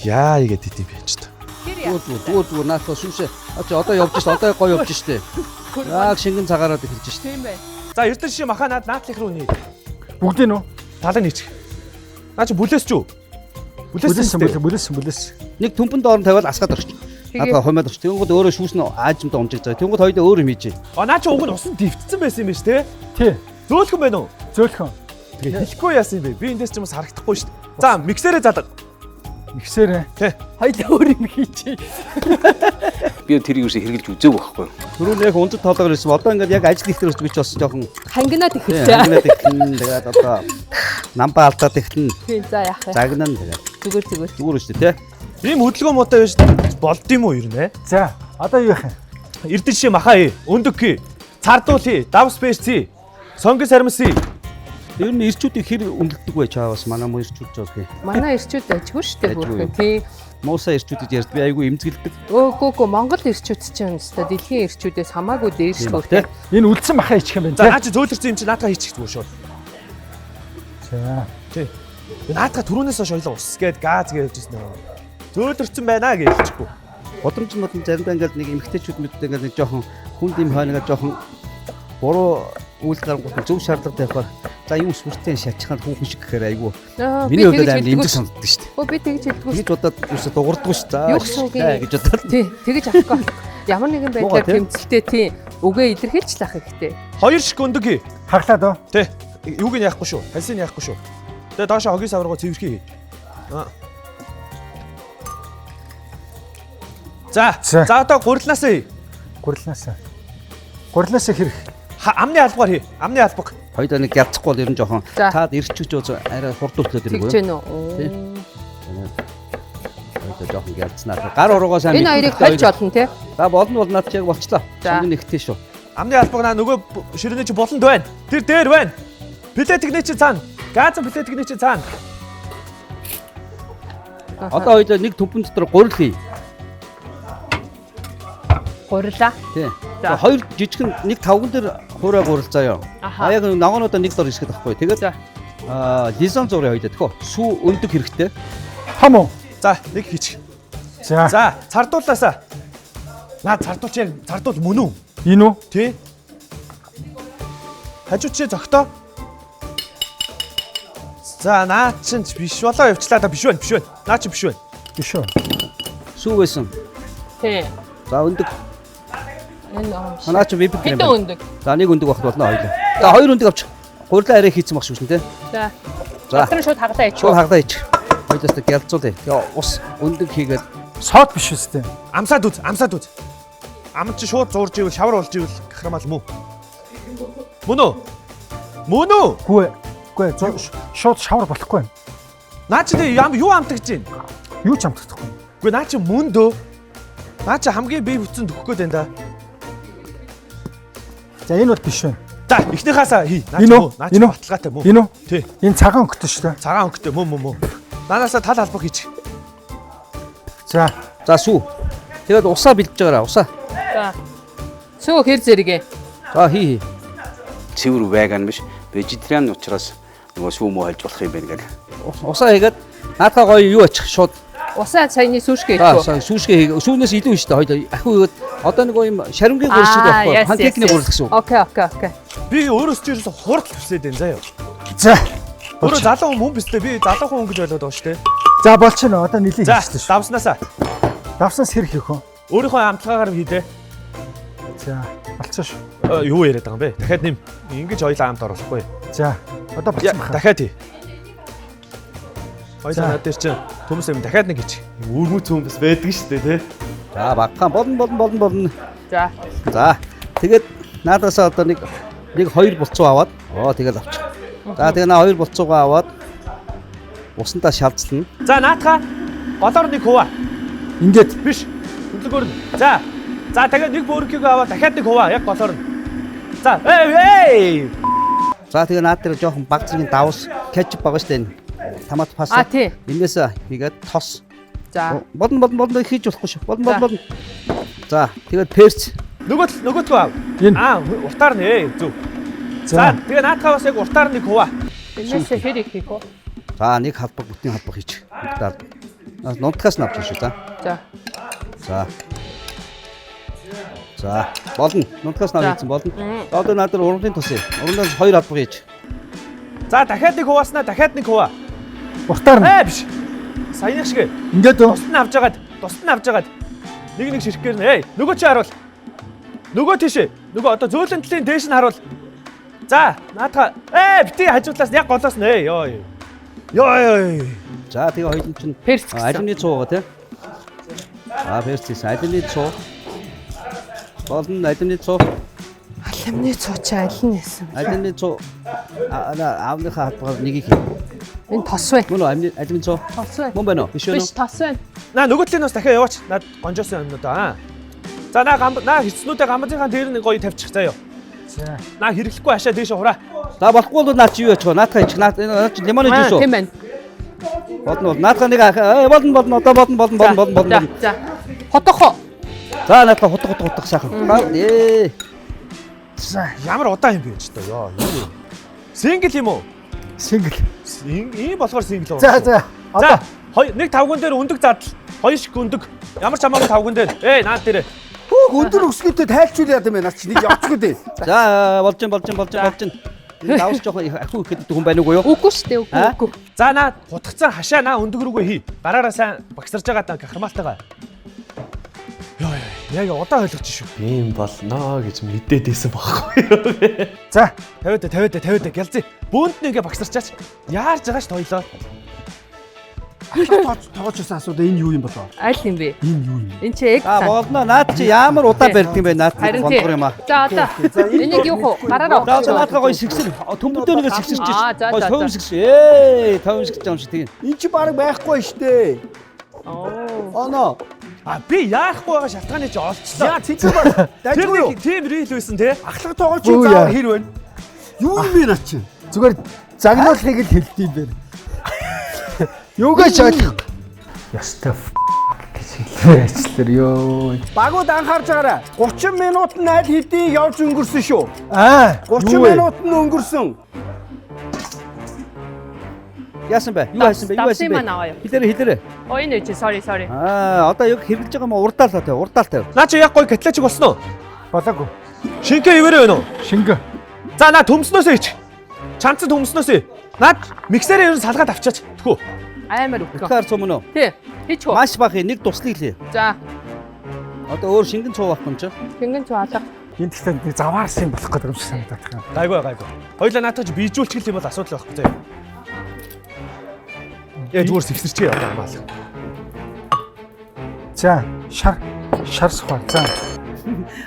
Яа игээд идэв би ч та. Дүү наасаа шүүшээ. Одоо явж штэ. Одоо гоё явж штэ. Яг шингэн цагаараад эхэлж штэ. Тийм бай. За Эрдэнэ ши махаа наадлах руу нээ. Бүгдээ нөө. Талын нийч. Наа чи бүлээс ч үү? Бүлээс. Нэг төмпөнд орон тавиал асгаад орчих. Надаа хумаад орчих. Тэнгууд өөрөө шүүснэ аажимдаа унжиж байгаа. Тэнгууд хоёулаа өөр юм хийж. Наа чи уг нь усан дэвтсэн байсан юм биш те? Тий. Зөөлхөн байна уу? Зөөлхөн. Тэгээ хэлэхгүй яасан юм бэ? Би эндээс ч юм харагдахгүй шүү дээ. За миксерээ задаг. Миксерээ. Тий. Хоёул өөр юм хийж. Би тэрийг юусе хэрглэж үзээгүй байхгүй. Түрүүн яг ундаг тоолоор ирсэн. Одоо ингээд яг ажил ихтер өсч бас жоохон Хангинаад ихэлээ. хангинаад ихтэн. Тэгээд одоо намбаа алдаад ихтэн. Тийм за яах вэ? Загнана тэгээд. Зүгээр. Зүгээр шүү дээ, тий. Ийм хөдөлгөөн муутай байж болд юм уу ер нь? За, одоо юу яах вэ? Эрдэнэ ши махаа ээ. Өндөг хий. Цардуул хий. Давс пэш хий. Сонгон сармс хий. Ер нь ирчүүдийг хэр үнэлдэг вэ чаавас манай муу ирчүүд ч ok. Манай ирчүүд ажгүй шүү дээ бүрхэн. Тийм. Муусаа ирчүүдэд ярьд би айгүй эмзэгэлдэг. Гөө Монгол ирчүүд чинь өстой дэлхийн ирчүүдээс хамаагүй дээш шүү тий. дээ. Энэ үлдсэн махаа ичих юм байна. За наа чи зөөлөрсөн юм чи наатаа хийчих зүгээр шүү. За. Тий. Наатаа түрүүнээс хойш ойлоо ус гээд газ гэж хэлжсэн нөө. Зөөлөрсөн байна гэж хэлчихгүй. Бодомж заримдаа ингээд нэг эмгтээчүүд мэддэг ингээд нэг жоохон хүнд юм хойногаа жоохон буруу үйл гаргуулсан зөв шаардлага тавихаар за юу сүртэй шатчихад хүүхэн шиг гэхээр айгүй. Миний хувьд амар эмзэг санагддаг шүү дээ. Өө би тэгж хэлдэггүй. Тэгж удаад юусаа дуурдаггүй шүү дээ. Юу гэсэн үг юм? гэж бодоод. Тий, тэгж авахгүй. Ямар нэгэн байдлаар тэмцэлтэй тий. Үгээ илэрхийлж лах хэрэгтэй. Хоёр шиг өндөг хий. Хаглаад оо. Тий. Юуг нь яахгүй шүү. Халсыг нь яахгүй шүү. Тэгээ доошо хогийн саврагуу цэвэрхий. За одоо гурилнаас хий. Гурилнаас хэрэг. Амны албаар хий. Амны албаг. Хоёулаа нэг ялцахгүй бол ер нь жоохон таад ирчүүч арай хурдуултлаад ирнэ. Тэгж гэнэ үү? Хоёулаа жоохон ялцнаа. Гар уруугаа сайн энэ хоёрыг хольж олно тий. За болно бол над яг болчлоо. Шингэн нэгтэй шүү. Амны албаг наа нөгөө ширээний чи болонд байна. Тэр дээр байна. Плетикний чи цаана. Газан плетикний чи цаана. Одоо хоёулаа нэг төмпөн дотор гурил хий. Гурилаа. Тий. Хоёр жижигхэн нэг тавган дээр хуурай гурил заяа. Яг ногоонуудаа нэг дор хэсгээд байхгүй. Тэгээд лизон зураа хоёулаа тэхөө. Сүү өндөг хэрэгтэй. Том уу? За нэг хийчих. За, цардуулаасаа. Наа цардуулч яг цардуул мөн үү? Энэ үү? Тий. Хажууд чи зогтоо. За наа чин биш болоо явчлаа та биш байна. Наа чи биш байна. Биш үү? Сүү байсан. Тий. За өндөг. Энэ Наа чи бибиг юм байна. байна. Өндөг. За нэг өндөг багт болно хоёулаа. За хоёр өндөг авчих. Гурилаа арай хийцэн баг шүүшин тий. За. За. Тэр шууд хаглаа ичүү. Шууд хагадаа ич. Хоёулаас тэг ялцуулъя. Тэгээ ус өндөг хийгээд Сод биш үстэй. Амсаад үз. Ам чи шууд зурж ивэл шавар болж ивэл гахрамал мүү. Мөн үү? Гүй шууд шавар болохгүй байна. Наа чи юу амтагч чинь? Юу ч амтдахгүй. Үгүй наа чи мөн дөө. Наа чи хамгийн бие бүтцэн төгөх гээд байна да. За энэ бол биш байна. За эхнийхаасаа хий. Наа чи баталгаатай мөн. Энэ үү? Тий. Энэ цагаан өнгөтэй шүү дээ. Цагаан өнгөтэй мөн. Нанаасаа тал албаг хийчих. За сүү. Тэгээд усаа бэлдэж байгаараа усаа. За. Сүү хэр зэрэгэ. За хий. Цэвэр веган биш. Вегетариан учраас нөгөө сүү муу холж болох юм байна гэдэг. Усаа хийгээд наадхаа гоё юу очих шууд. Усаа саяны сүүшгээ За хийв. сүүшгээ хий. Сүүнээс илүү шүү дээ. Хоёул ахиу хийгээд одоо нөгөө юм шарангийн гурил шиг байхгүй. Панкекний гурил гэсэн. Окей. Би өөрөөс ч ерөөсө хурд хүсээд байна заяа. За. Өөрөө залуу хүн мөн бистэй. Би залуу хүн гэж ойлгоод байгаа шүү дээ. За болчихно. Одоо нилээ За хийчихлээ шүү. давснаасаа. Давснаас хэрэг хийх үү? Өөрийнхөө амтлагаагаар хийдэ. За, болцсон шүү. Юу яриад байгаа юм бэ? Дахиад нэм. Ингэж хоёлаа хамт оруулахгүй. За, одоо болцсон баха. Дахиад хий. Хоёлаа над дээр чинь төмс юм дахиад нэг хич. Үүрмүц хүмүүс байдаг шүү дээ, тий. За багхан болно. За. За тэгээд наадасаа одоо нэг 2 булцуу аваад тэгээд авчих. За тэгээд наа 2 булцуугаа аваад усандаа шалцлана. За наатха голоор нэг хуваа. Ингээд Биш. Хөдөлгөөр нь. За. За тэгээд нэг бөөркийг аваад дахиад нэг хуваа яг голоор нь. За. Эй. За тэгээд наад дээр жоохон баг зэргийн давс кетчуп байгаа шүү дээ. Томат паста. А тий. Энээс хийгээд тос. За. Болно хийж болохгүй шүү. Болно. За тэгээд перц. Нөгөөтгөө ав. Уртаар нэ. Зүг. За тэгээ наатха бас яг уртаар нэг хуваа. Энэс хэрэг хийх үү? За нэг халбаг бүтэн халбаг хийчих. Бүгдээр. Нунтгаас нь авчих шүү да. За. За болно. Нунтгаас нь авчихсан болно. Одоо наад дээр ургамлын тос. Ургамлаас 2 халбаг хийж. За дахиад нэг хувааснаа дахиад нэг хуваа. уртаар нь. Биш. Саяны шиг. Ингээд Тусад нь авч агаад. Нэг ширхгээр нэ. Нөгөө чи харуул. Нөгөө тийш. Нөгөө одоо зөөлөн талын дээш нь харуул. За, наатха. Бити хажуудлаас яг голоос нэ. Йоо. За тэгээ хоёулын чинь Перц гэсэн. алимны цуу байгаа тий. Перц алимны цуу. Болно алимны цуу. Алимны цууч аль нь нэсэн. Алимны цуу аавныхаа хатгаар нэгийг хий. Энэ тос бай. Мөн алимны цуу. Тос бай. Мөн байна уу? Биш үү? Биш тос бай. Наа нөгөө талын бас дахиад яваач. Наад гонжоосон юмнууд аа. За наа хэрцнүүдээ гамбазынхаа дээр нэг гоё тавьчих заяа. За. Наа хэрэглэхгүй хашаа дээш хураа. За болохгүй бол наад чи юу яачих вэ? Наатах ич. Наад лимоны жуус уу? Тийм байна. Болно. Наатах нэг болно. Одоо болно. За. Хотохо. За наатах хутга сайхан. За, Ямар удаан юм бэ ч одоо ёо. Сингл юм уу? сингл. Ийм болохоор сингл. За. За, Одоо нэг тавган дээр өндөг задал. Хоёр шиг өндөг. Ямар ч хамаагүй тавган дээр. Наад дээр. Өндөр өсгөтэй тайлчулаад юм байна. Наач нэг явчихгүй дээ. За болж. Энэ давс жоохон ахиу ихэд хүн байна уу юу? Үгүй шүү дээ. Үгүй. За наа хутгацсан хашаа наа өндөг рүүгээ хий. Гараараа сайн багсарж байгаа даа гахармаалтайгаа. Яа, яг удаан ойлгож шүү. Тийм болно гэж мэдээд исэн байхгүй. за, 50 гэлзээ. Бөөнд нэгэ багсарчаач. Яарж байгаа ш тойлоо. Тоочсон асуудаа энэ юу юм болоо? Аль юм бэ? Энэ юу юм? Энд чи яг сан. Болно. Наад чи ямар удаа барьдаг юм бэ? Наад Харин гондгор юм аа. За одоо. Энийг юу хөө? Гараараа. За наатах гоё сэгсэр. Төмбөдөөнийг сэгсэрч чи. За. Товм сэгс. Товм сэгч юм шиг тийм. Энд чи баг байхгүй штэ. Оноо. Би яахгүй байгаа шалтгааны чи олцлоо. Яа цэцэг ба. Дайгүй юу? Тийм рил байсан те. Ахлах тоогооч заа хэр байна? Юу юм бэ наа чи? зүгээр загнуулахыг л хэлдэг юм байна. Юугаач ойлгох. Ястаа гэж хэлээ ажиллар ёо. Багууд анхаарч байгаарай. 30 минут нь аль хэдийн явж өнгөрсөн шүү. 30 юу вэ? минут нь өнгөрсөн. Яасан бэ? Юу хайсан бэ? Давсан маань аваа юу? Хэлээрэй. Энэ чи sorry. Одоо яг хэрэглэж байгаа юм урдаал тавь. Наа чи яг гоё котлечиг болсон уу? Болоогүй. Шинкэ ивэрэ байна уу? Шингэ. За наа төмснөөсөө ич. Чамцад төмснөөсөө. Наад миксерээр ер нь салгаад авчаач. Тэхүү. Аймар өгөх. Бухаар цумно. Тий. Хийч хөө. Маш бах нэг туслыг лээ. За. Одоо өөр шингэн цуу байхгүй юм чи. Тэнгэн ч алга. Энд тэгтээ нэг заваарсан болох гэдэг юм шиг санагдаад байна. Гайгүй. Хоёлаа наатаж бийжүүлчих юм бол асуудал байхгүй заяа. Яа зүгээр сэгсэрчээ одоо хамаалах. За, шар сухаа. За.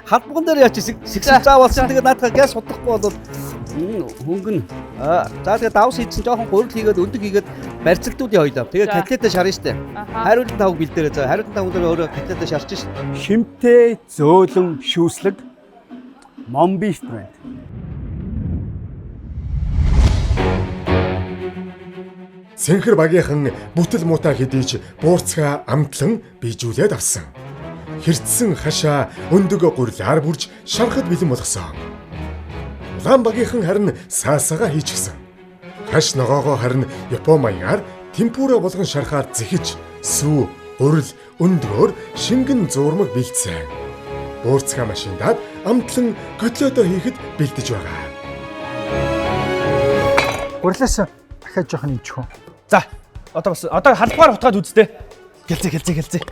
Халбган дээр яач сэгсэл заавалсан. Тэгээд наатаа газ судахгүй бол хөнгөн. За тэгээд давс хийсэн жоохон гурил хийгээд өндөг хийгээд барьцалтуудын хоёлаа. Тэгээд котлетээ шарна штэ. Хариултан тавг бэлдээрээ. За хариултан тавг дээр өөрөө котлетээ шарч штэ. Шимтэй зөөлөн шүүслэг Момбиф брэнд. Сэнхэр багийнхан бүтэл муутаа хэдийч буурцгаа амтлан бийжүүлээд авсан. Хэрцсэн хашаа өндөг гурлаар бүрж шарахад бэлэн болгосон. Улаан багийнхан харин саасаага хийчихсэн. Хаш ногоогоо харин Япон маягаар темпура болгон шарахаар зэхэж сүү, гурил, өндгөөр шингэн зурмаг бэлдсэн. Буурцгаа машиндаад амтлан котлетоо хийхэд бэлдэж байгаа. Гурлаас дахиад жоох нэмчих үү. За одоо халбгаар утгаад үзтээ. Гэлзээ.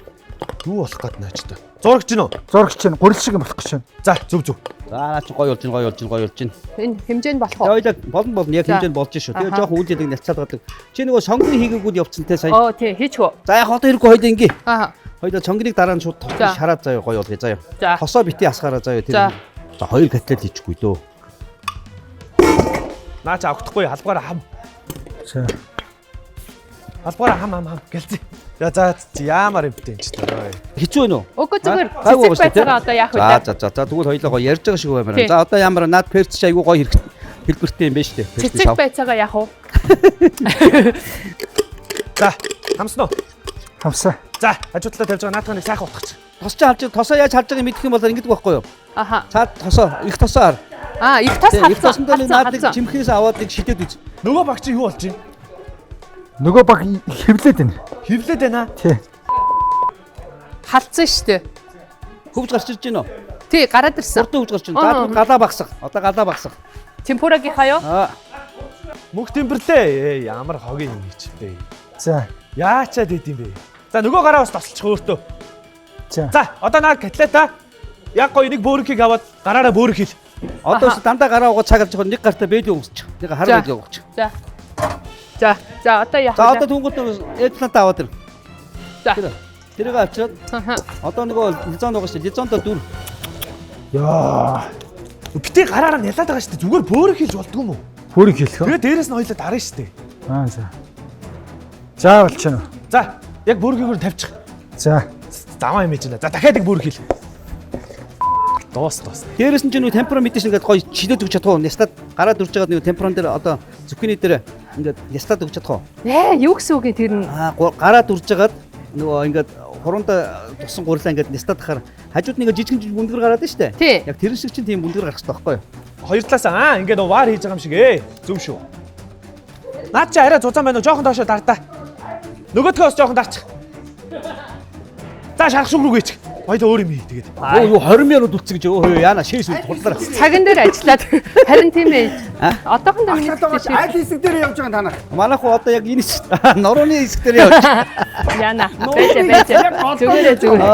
Юу болох гээд наач та. Зурагч гин үү? Зурагч чинь гурил шиг болох гэж байна. За зөв. За наа чи гоё болж байна. Энэ хэмжээнд болох уу? Хоёлаа болно яг За. хэмжээнд болж шүү. Тэгээ Аха. жоохон үйлдэлийг нэлцаад гадаг. Чи нөгөө сонгон хийгээгүүд явцсан те сая. Оо тий хийчихв. За яг одоо хэрэггүй хоёлаа ингээ. Аа. Хоёлаа цонгоныг дараа нь шууд За. шараад заяа гоё болгоё заяа. За. Тосоо бити асгаараа заяа За. тэр. За хоёр котлет хийчихгүй дөө. Наа чи авахгүй халбаараа хам. За. Халбаараа хам гэлзээ. За яамаар юм бэ ч таа. Хэцүү байна уу? Үгүй зүгээр Гайгүй цэцэг шүү, тий? байцаагаа одоо яах вэ? За тэгвэл хоёлаа гоё ярьж байгаа шиг баймаар. Тий. За одоо ямар наад перц чи айгүй гоё хэлбэртэй юм байна шүү дээ. Цэцэг байцаагаа яах вэ? За хамсан уу? Хамсаа. За хажуудлаа тавьж байгаа наадхаа нэг сайхан утгач. Тос чи харж тосоо яаж харж байгааг мэдэх юм бол ингэдэг байхгүй юу? Аха. Цаад тосоо их тосоо хар. Аа их тас Их тосондоо нэг наад нэг хатсан. чимхнээс аваад нэг шидэд үз. Нөгөө багч юу болж байна? Нөгөө баг хэвлээд байна. Хевлээд байна. Тий. Халтсан шүү дээ. Хөвж гарч ирж байна уу? Тий гараад ирсэн. Урд хөвж гарч байна. За тэгвэл галаа багсах. Одоо галаа багсах. Темпурагийнхаа юу? Мөнх тэмбэрлээ. Ямар хогийн юм чи бэ? За. Яачаад идэм бэ? За нөгөө гараа бас тосолчих өөртөө. За. За одоо наа котлета. Яг гоё нэг бөөрөхийг аваад гараараа бөөрөх хил. Одоо ч дандаа гараа угаа цаг авч байгаа нэг гартаа бэдийг уусчих. Нэг хар За. бэдийг уусчих. За одоо яах За вэ? одоо түнгууд эдплант аваад ир. За. Тэрийг авчираад Аха. одоо нөгөө лизон байгаа шүү. Лизондоо дүр. Яа. Битээ гараараа нялаад байгаа шүү дээ. Зүгээр бөөрөх хилж болдгүй юм уу? Хөрөг хэлэх үү? Тэгээ дээрээс нь хоёлаа дарна шүү дээ. Аа за. За болчихно. За яг бөөргийгээр тавьчих. За. Заваа юм ээж байна. За дахиад нэг бөөрөх хил. Доос. Дээрээс нь ч нэг темперо мэдээж ингээд гоё чилээд өгч чадах уу? Ястад гараад үрж байгаа нэг темперон дээр одоо зүкиний дээр ингээд ястад өгч чадах уу? Юу гэсэн үг юм тэр нь? Гараад үрж жагаад нөгөө ингээд хуруундаа тусан гурилаа ингээд ястад тахаар хажууд нэг жижиг бүндгэр гараад нь штэ. Тий. Яг тэр шиг чинь тийм бүндгэр гарах хэрэгтэй байхгүй юу? Хоёр талаас ингээд ваар хийж байгаа юм шиг ээ. Зөв шүү. Наад чи арай зузаан байна уу? Жохон доошоо дардаа. Нөгөөдгөө бас жохон дарчих. За шарах шуг руу гээч. Хоёул өөр юм хий тэгээд. Юу 20 минут үлдсэн гэж өө яана шээс үл хурлаа. Цаган дээр ажиллаад харин тийм ээ. Одоохондоо Ахлаад байгаа аль хэсэг дээр явж байгаа танах. Манайх одоо яг энэ хэсэг нурууны хэсэг дээр явж. яана. Бэж. Зүгээр.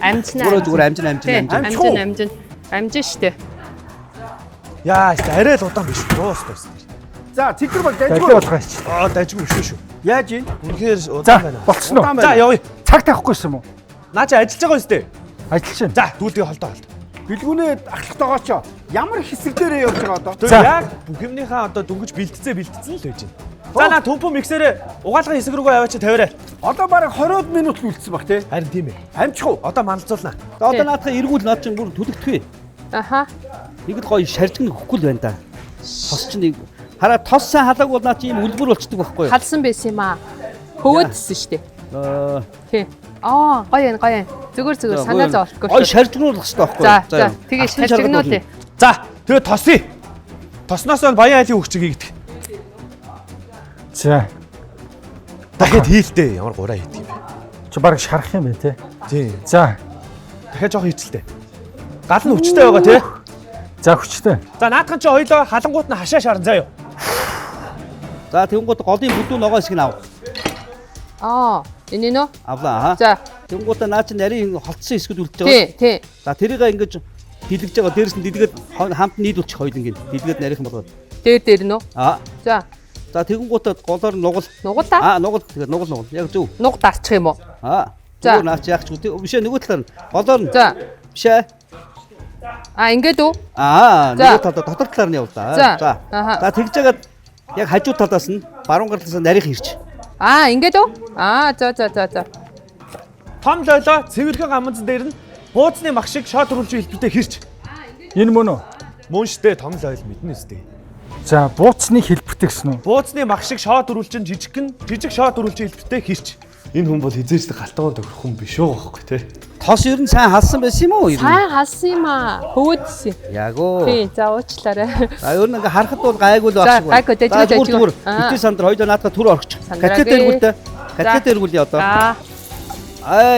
Амжнаа. Зүгээр амжин. Амжин штэ. Яа, арай л удаан биш. Доос. За цэгэр баг Дайг дайггүй. болгооч. Дайжгүй шүү. Яаж ийн? Үнэхээр За удаан байна. болчихно уу? За явъя. Цаг тавихгүйсэн юм уу? Наа чи ажиллаж байгаа үстэй. Ажиллаж байна. За дүүлдээ холдоо. Билгүүнээ ахлах тоогооч. Ямар хэсэг дээр явж байгаа одоо? Тэр яг бүх юмныхаа одоо дүнгиж бэлтцээ л байж байна. За наа төмпө миксэрээ угаалгын хэсэг рүүгээ аваач тавиарай. Одоо бараг 20 минут л үлдсэн баг тий. Харин тийм ээ. Амжих уу? Одоо манлцуулна. Одоо наадах эргүүл наад чинь бүр төлөгдөхвээ. Аха. Нэг л гоё шаржиг хөхгүй л байна да. Тос чинь нэг хараа тос сайн халаагүй бол наад чинь ийм үлбэр болчдөг байхгүй юу? Халсан байсан юм аа. Хөвөөдсөн штэ. Тий. Гоё. Зүгээр санаа зовлохгүй. Гоё шаржигнуулах хэрэгтэй байхгүй юу? За. Тэгээ шаржигнуулъя. За тэгээ тосъё. Тосноос нь баян айлын хөвчгийг ийгдэх. За. Дахиад хийлтэй ямар гураа хийдэг юм бэ? Чи баг шарах юм байна те. Тийм. За. Дахиад жоох хийцэлтэй. Гал нь хүчтэй байгаа тий. За хүчтэй. За наадхан чи хоёлоо халангуут нь хашаа шарн заяа. За тэнгууд голын бүдүү ногоо хэсгийг ав. Энэ нөө. Авлаа. За. Тэнгууд наа чи нарийн холцсон хэсгүүд үлдэж байгаа. Тий. За тэрийг ингэж дэлгэж байгаа. Дээрс нь дэлгээд хамт нийлүүлчих хоёул ингэ. Дэлгээд нарийнхан болгоод. Дээр нөө. За. За тэнгууд голоор нугал. Нугал та? Нугал. Тэгээд нугал. Яг зөв. Нуг дарчих юм уу? За. Наа чи яах ч үгүй. Бишээ нөгөө талаар нь. Голоор нь. За. Бишээ. Ингээд үү? Нөгөө талаа дотор талаар нь явуулаа. За. За тэгж жагаад яг хажуу талаас нь баруун гартлаас нарийнхан ирч. Ингээд үү? За. Том лойлоо цэвэрхэн гаманц дээр нь бууцны мах шиг шот рүүлж хэлбэртэй хэрч. Энэ мөн үү? Мөн штэ том лойл мэднэ үстэй. За бууцны хэлбэртэй гэсэн үү? Бууцны мах шиг шот рүүлж жижиг шот рүүлж хэлбэртэй хэрч. Энэ хүн бол хизээч халтгаан төгрөх хүн биш үү гэхгүй те. Тос ер нь сайн халсан байсан юм уу? Сайн халсан юм аа. Хөвөөдсөн. Яг уу. Тий, за уучлаарай. Ер нь ингээ харахад бол гайгүй л За, багш. гайгүй, дэжгүй. Битээ сандар хоёулаа наадах түр орчих. Сандраагүй. Катетер гүлдэ. Катетер гүлээ одоо.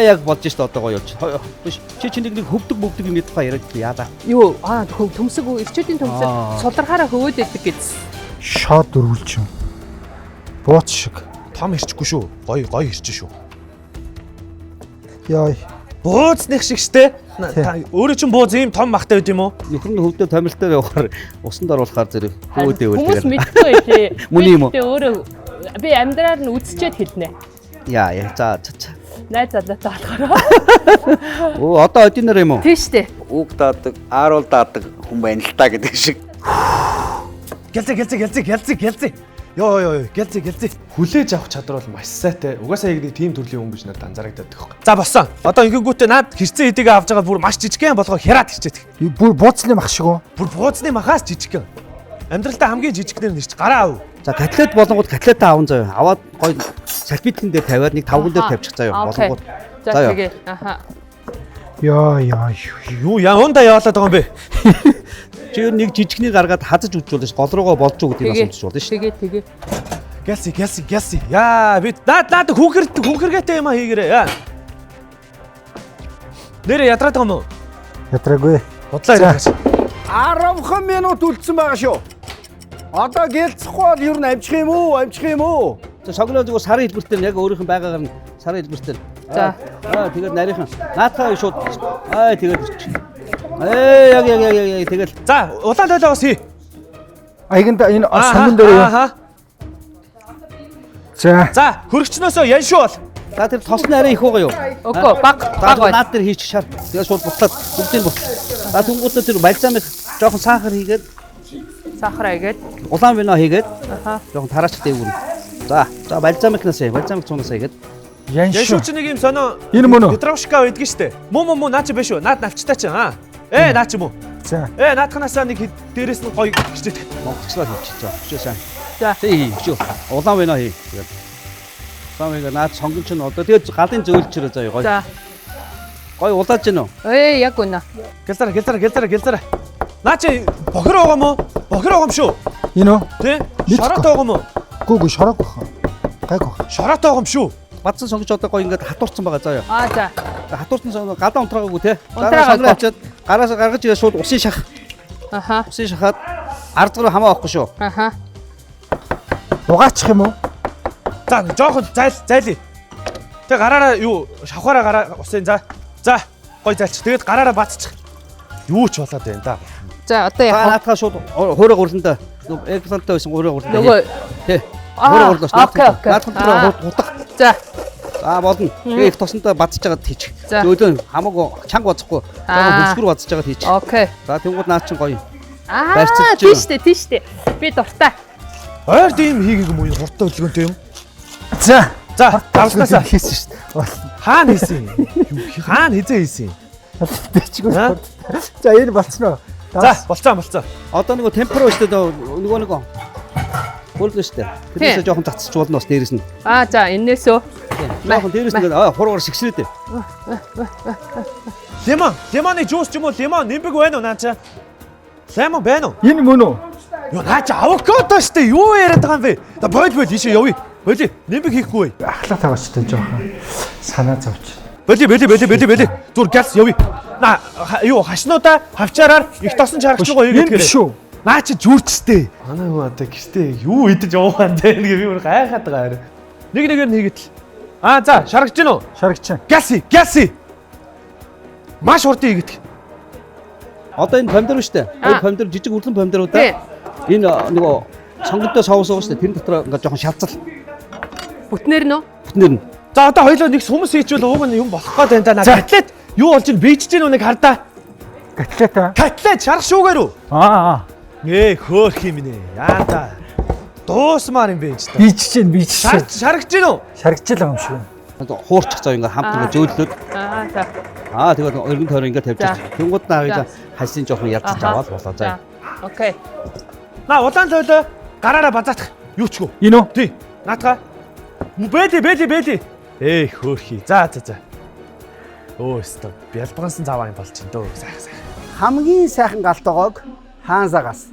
Яг болж шít одоо гоё болж. Биш. Чи нэг хөвдөг юм ядах яриад яада. Юу? Төмсөг ирчүүдийн төмсөг сулрахаараа хөвөөд өгдөг гэсэн. Шот дөрвөлч юм. Бууц шиг. Том ирчихгүй шүү. Гоё ирчих шүү. Яй. Бууцных шиг штэ. Өөрөө чинь бууз ийм том махтай байд юм уу? Нөхөр нь хөвдөө томилтоор явахаар усанд оруулахаар зэрэг өөдөө Хүмүүс үлдээ. мэдгүй байлээ. Мөн юм уу? Би өөрөө би амьдраар нь үзчихэд хэлнэ. Яа за. Найз залуутай болохоор. Оо одоо одинор юм уу? Тийш үү. Үг даадаг, ааруул даадаг хүн байна л та гэдэг шиг. Гэлзээ. Йоо, гэлзээ. Хүлээж авах чадвар бол маш сайтай. Угаасаа яг нэг тийм төрлийн хүн биш надад анзаарагдаад байгаа. За болсон. Одоо ингээгүүтээ наад хэрцэн эдигээ авч байгаа бүр маш жижигхэн болгоо хяраад ирчээд. Бүр бууцны мах шиг үү? Бүр бууцны махаас жижигхэн. Амьдралдаа хамгийн жижигхэн нэрч гараа ав. За котлет болгоод котлетаа аван заяа. Аваад гоё салфетэн дээр тавиад нэг тавган дээр тавьчих заяа. Болгоод. За тэгээ. Аха. Яй. Юу яванда яваалаад байгаа юм бэ? Чи нэг жижигний гаргаад хазаж үдж болно ш. Гол руугаа болж өгдөг асуумч болно ш. Тэгээ. Гэлси. Яа, би наад хүүхэргээтэй юм а хийгэрээ. Яа. Нэрээ ядраад байгаа юм уу? Ядраагүй. Бодлоо яриач. 10 минут үлдсэн байгаа шүү. Одоо гэлцэхгүй бол юу амжих юм уу? За шогноо зүгээр сарын хэлбэртэй яг өөрийнх нь байгаагаар нь сарын хэлбэртэй. За. Тэгээд нарийнхан. Наатаа шууд. Тэгээд. Яг тэгэл. За, улаан тойлоо бас хий. Аяганда энэ сонгон дээр юу? Ааха. За, хөрөгчнөөсөө ян шүү бол. За тэр тосны арай их байгаа юу? Үгүй баг бай. Наад дээр хийчих шар. Тэгээд шууд бутлаад бүгдийг бутлаа. За түнгуудаа тэр бальзамыг жоохон сахар хийгээд Сахар айгээд. улаан вино хийгээд Аха. жоохон тараач дээгүүр. За бальзамикнаас цуунаас хийгээд. Ян Ян шүү. шүү чи нэг юм сонио. Энэ мөн үү? Петровшка байдгийн штэ. Муу наа чи биш үү? Наад навчтай чи аа. Наа чи муу. За. Наадханасаа нэг дээрээс нь гоё гिचтэй. Монголчлаа хийчих. Өчөө сайн. За. Өчөө. Улаан вино хий. Тэгээд. Улаан вино наад сонгон чинь одоо тэгээд галын зөөлчрөө заяа гоё. За. Гоё улааж гинөө. Яг үнэ. Гэлзараа. Наа чи бохор байгаа мó? Бохор байгаа юм шүү. Энэ үү? Тэ? Мэдгүй. Шороотой байгаа мó? Гүг шороогүй хаа. Гайгүй. Шороотой байгаа юм шүү. Бадсан сонгож одоо гоё ингээд хатуурсан байгаа заяа. За. Хатуурсан сонгоо гадаа унтраагаагүй те. Унтраагүй. Авчаад гараасаа гаргаж ирээ шууд усын шах. Аха. Усын шахаад ардгаар хамаа авахгүй шүү. Аха. Угаачих юм уу? За, жоохон зайлий. Тэг гараараа юу шавхаараа гараа усын за. За, гоё зайлч. Тэгээд гараараа бацчих. Юу ч болоод байна да. За одоо яг Наатаа шууд хуурай гурланда. Эглантаа байсан хуурай гурланда. нөгөө Тий. Аа, Хуурай гурлаа. окей. Наатаа хутах. За. Болно. Тэгээ их тосонтой бадцаж байгаад хийчих. За. Өдөө хамаагүй чанга бацахгүй. Жоохон хөлсгөр бадцаж байгаад хийчих. Окей. За тэнгууд наад чинь гоё. Аа, Барьцалж тийш дээ. Би дуртай. Ойр тийм хийгээг юм уу? Хурдтай хөдөлгөөнтэй юм. За. Давснасаа хийсэн шүү дээ. хаана хийсэн? Хаана хизээ хийсэн? Дэчгүй. Аа? За энэ болцсноо. За, болцоо. Одоо нөгөө темперо шүү дээ. Нөгөө хөрөлгөө шүү дээ. Тэрнээсээ жоохон цацчих болно бас дээрэс нь. Аа, за энээсөө. Жоохон дээрэс нь хуруугаар шигшрээд. Лимоны жуус ч юм уу? Лимон нимбэг байна уу наача? Лимон байна уу? Энэ мөн үү? Юу наача авокадо шүү дээ. Юу яриад байгаа юм бэ? Да бойл ийшээ явъя. Боли нимбэг хийхгүй. Ахлах таваачтай жоохон санаа зовч. Боли. Зүр галс явъя. На юу хашнуудаа хавчаараар их тосон чаргач байгаа Энэ биш үү? Наа чи жүрчтэй. Манай хүн одоо гэртээ юу идэж явах юм бэ? Би бүр гайхаад байгаа харин. Нэгээр нь хийгээд л. Аа за шаргаж гин үү? Шаргачаа. Галси. Маш хурдан хийгээд. Одоо энэ помидор шүү дээ. Энэ помидор жижиг үрлэн помидоруудаа энэ нөгөө сонгонтой соус байгаа шүү дээ. Тэр дотор ингээд жоохон шалцал. Бүтнээр нөө. Бүтнээр нь. За одоо хоёлоо нэг сүмс хийчихвэл ууг нь юм болох гээд байна да. Котлет юу болж ин бийж чинь нэг хардаа. Котлет аа. Котлет шарах шүүгээр үү? Аа. Хөөх юм нэ. Яата. Дуусмаар юм бэ ч та. Бийж чинь. Шаргаж гин үү? Шаргаж л байгаа юм шиг байна. Хуурчих цаа ингээд хамт ингээд зөөллөд. Аа, за. Тэгээд өргөн тойрон ингээд тавьчих. Тэнгууд навыг хальсын жоохон ялцаж аваад болоо заа. Окей. На улаан тойлоо гараараа базаатах. Юу ч гоо. Энэ үү? Тий. Наатга. Бэли. Хөөхий. За. Өөстө. Бялбагансан заваа юм болж чинь дөө. Сайхан. Хамгийн сайхан галтойгоог хаансагаас.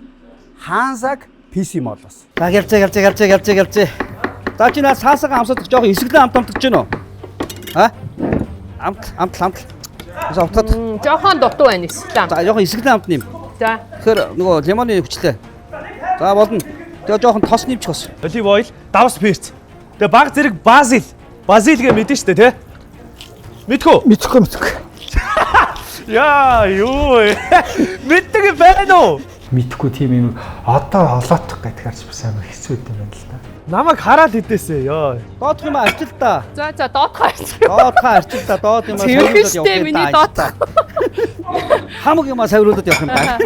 Хаансаг PC молоос. За гэлцээ. За чи наа саасаага амсадах жоохон эсгэлэн амтамтгаж гэнэ үү? Амт. За утгаад. Жохон дутуу байна эсвэл. За жоохон эсгэлэн амт нэм. За. Тэгэхээр нөгөө лимоны хүчлээ. За болно. Тэгээ жоохон тос нэмчих бас. Олив ойл, давс перц. Тэгээ баг зэрэг базил гэ мэдэн штэ тий. Мэдхгүй. Яа, юу. Мэддэг байна уу? Мэдхгүй тийм юм одоо олоодох гэдэг харж бас амар хэцүү юм байна л да. Намайг хараад идэсэ ёо. Доодох юм арчил та. За доодхоо арчил. Доодох арчил та. Доод юм Тэрхээстэй миний доодох. Хамаг юм савируулаад явах юм байна.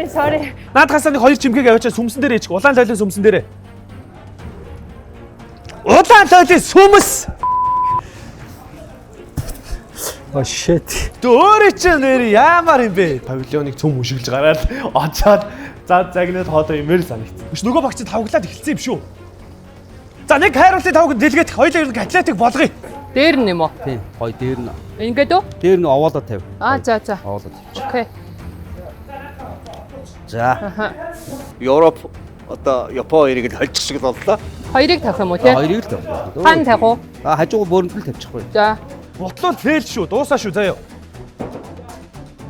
Sorry. Наадхаас нэг хоёр чимхэг авчаа сүмсэн дээр ээчих. Улаан тойлын сүмсэн дээрээ. Улаан тойлын сүмс. Oh shit. Дөөрэ чи нэр яамаар юм бэ? Павильоныг цөм үшгэлж гараад очоод за загнаад хоодоо имээр санагдсан. Биш нөгөө багцд тавглаад эхэлсэн юм шүү. За нэг хайруулын тавг дэлгээд хоёулаа ер нь атлетик болгоё. Дээр нь юм уу? Тийм. Хой дээр нь. Ингээд үү? Дээр нь овоолоо тавь. За. Овоолоо. Окей. За. Европ одоо Япон хоёрыг л холчих шиг боллоо. Хоёрыг тавих юм уу тий? Хоёрыг л тавь. Хан тавих уу? Хажууг бөөрөнд л тавьчихгүй. За. Бутлал фейл шүү. Дуусаа шүү заяа.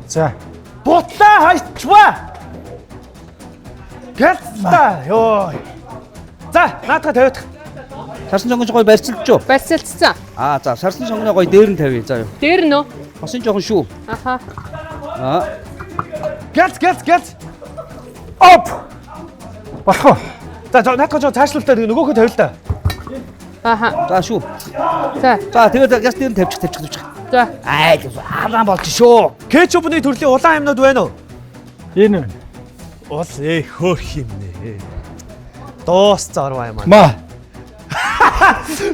За. Бутлаа хайчваа. Гэтта ёо. За, наадха тавиадах. Сарсан жонгон гоё барьцалж юу? Барьцалцсан. За сарсан жонгоны гоё дээр нь тавь. За юу. Дээр нь үү? Хосын жохон шүү. Аха. Гэт. Оп. Болох уу? За, наадха цаашлуултаа нөгөөхөө тавил та. Аха. За шүү. За. За тэгээд газ дээр нь тавьчих. За. Хаалаа болж шүү. Кетчупны төрлийн улаан юмнууд байна уу? Энэ Ус хөөх юм нэ. Доос зарваа юм аа. ма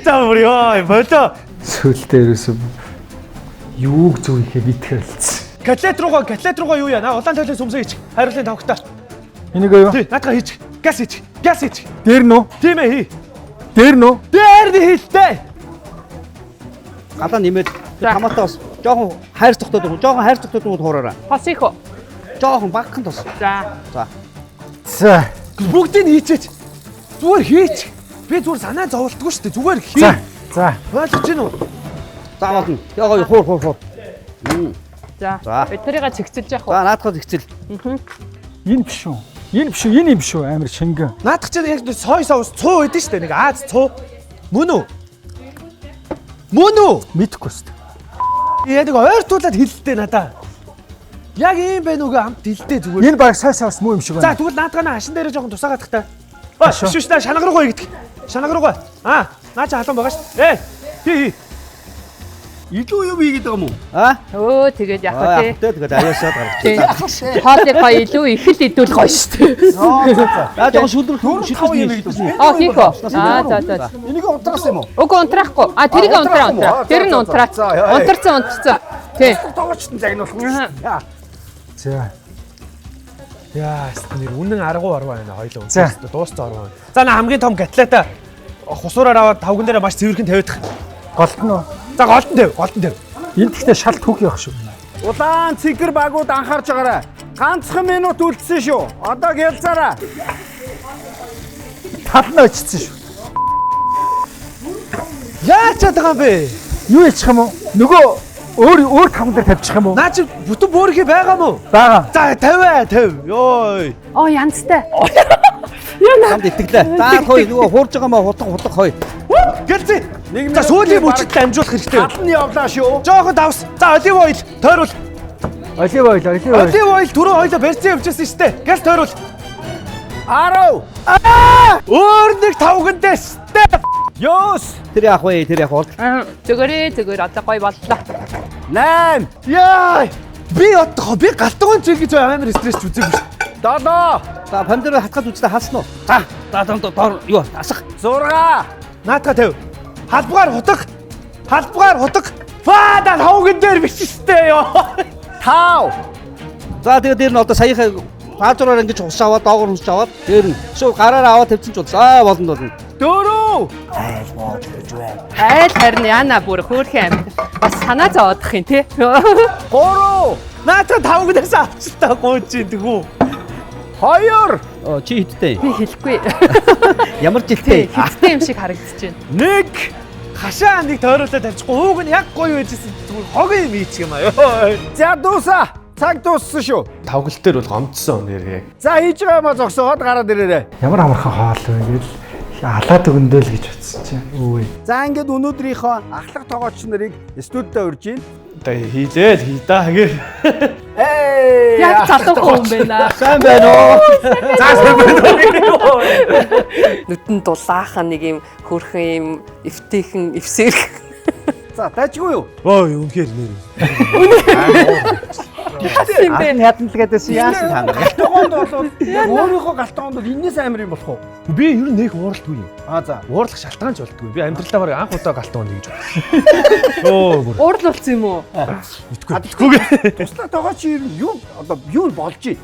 За мөрөө бодоо. сүултээ ерөөсөө юуг зөв ихэ мэдхээр хэлсэн. Котлет руугаа юу яана? Улаан тойлын сүмсээ хийчих. Хариулын тавхтаа. Энийг юу? Тий, наадха хийчих. Газ хийчих. Дээр нь үү? Тийм ээ хий. Дээр нь үү? Дээр нь хийлтэй. Гадаа нэмээд хамаатаа бас жоохон хайр цогтоод хуураараа. Хосих уу? Жоохон багхан тус. За. За. Бүгдийг нь хийчээч. Зүгээр хийчих. Би зүгээр санаа зовлтгүй шүү дээ. Зүгээр хий. За. Ойлгож байна уу? Заавал нь. Ягаа хуур. За. За. Тэрийг цэгцэлж явах уу? За наадхад ихцэл. Энэ биш үү? Энэ юм биш үү? Амар шингэн. Наадах чинь яг сой соус цуу байдэн шүү дээ. Нэг Аз цуу. Мөн үү? Мэдхгүй шүү. Яг нэг ойртуулаад хэлэлтэй надаа. Яг ийм байна уу хамт хэлдэ зүгээр. Энэ баг саас муу юм шиг За байна. тэгвэл наадгаана хашин дээрээ жоохон тусаагаад тахтай. Биш наа шанаг руугаа игдэх. Шанаг руугаа. Наа чи халуун байгаа шүү. Хий. Илүү юм хийгээд байгаа юм уу? Өө тэгээд яг хөө тий. Тэгээд аяасаад гарах. Хоолыг гоё илүү их л идүүл гоё шүү дээ. За жоохон шүлдэр хийгээд. Хийх үү? За. Энийг унтраас юм уу? Үгүй унтраахгүй. Тэр нь унтраа. Тэр нь унтраа. Унтарсан. Тий. Тоглолчтой загнуулах юм. За. Яа, нэр үнэн аргуу байна хоёлоо. Дууссан аргуу. За на хамгийн том гатлата хусуураар аваад тавган дээр маш цэвэрхэн тавиадах. Голт нь үү? За голтон тавь. Энд гэхдээ шалт хөг явах шүү. Улаан цэгэр багууд анхаарч байгаарай. Ганцхан минут үлдсэн шүү. Одоо гэлзаараа. Талнаа очсон шүү. Яач чадгаа бэ? Юу ячих юм уу? Нөгөө өөр таван дээр тавьчих юм уу? Наа чи бүтэн бөөрхий байгаа мó? Бага. За 50. Йой. Янзтай. Хамд итгэлээ. За хой нөгөө хуурж байгаа маа хутга хой. Гэлцээ. За сүүлийн бүчит амжуулах хэрэгтэй. Талны явлаа шүү. Жохон давс. За олив ойл тойрол. Олив ойл. Олив ойл түрүү хоёлоо барьсан явжсэн шүү дээ. Газ тойрол. 10. Өөр нэг тавган дэс. Ёс. Тэр яах вэ? Зүгээр одоо гоё боллоо. 8. Яа. Би одоо би галтгоон чиг гэж амар стресс үзээгүй шүү. 7. За пандер хатгаж үзлээ хаасна уу? За доор юу асах. 6. Наатга тавь. Халбгаар хутаг. Фада тавган дээр биш штэ ёо. 5. За тэгээд дээр нь одоо саяхан паажраар ингэж ус аваад доогоор хусч аваад дээр нь шүү гараараа аваад тавьчих ч бол за болно. 4. Айл харин яана бүр хөөрхөн амьд. Бас санаа зовоодох юм тий. 3. Наатга тавгнаас авчихтаа гооч идэгүү. 2. Чи хиттэй. Би хэлэхгүй. Ямар жилтэй? Хиттэй юм шиг харагдаж байна. 1. Хашаа нэг тойруулаад тавьчихгүй. Ууг нь яг гоё байжсэн. Зүгээр хог юм ийчих юм аа ёо. За дуусаа. Цаг дууссан шүү. Тавгалт дээр бол гомдсон нэр яг. За хийж байгаа юм а зогсоод гараад ирээрэй. Ямар амархан хоол вэ гэж алаад өгөндөө л гэж бодсон чинь. Өө. За ингээд өнөөдрийнхөө ахлах тоглогч нарыг студидд урьж байна. Одоо хийлээ л хий даа гээ. Яг залуу хүн байна. Сайн байна уу? За сайн байна уу? Нүдэн дулаахан нэг юм хөрхөн юм эвтэйхэн эвсэрх. За дайчгүй юу? Ой үнэхээр нэр. юм бэ? Ядналгаадаас яасан та нар? Галтгоонд бол өөрийнхөө галтгоонд бол энэс амар юм болох уу? Би ер нь нэг ууралдгүй юм. За. Уурлах шалтгаан ч болдгүй. Би амьдралаа бараг анх удаа галтгоонд гэж бодсон. Өө бүр. Уурлуулсан юм уу? Мэдгүй. Туслах тоглогч юу одоо юу болж ий?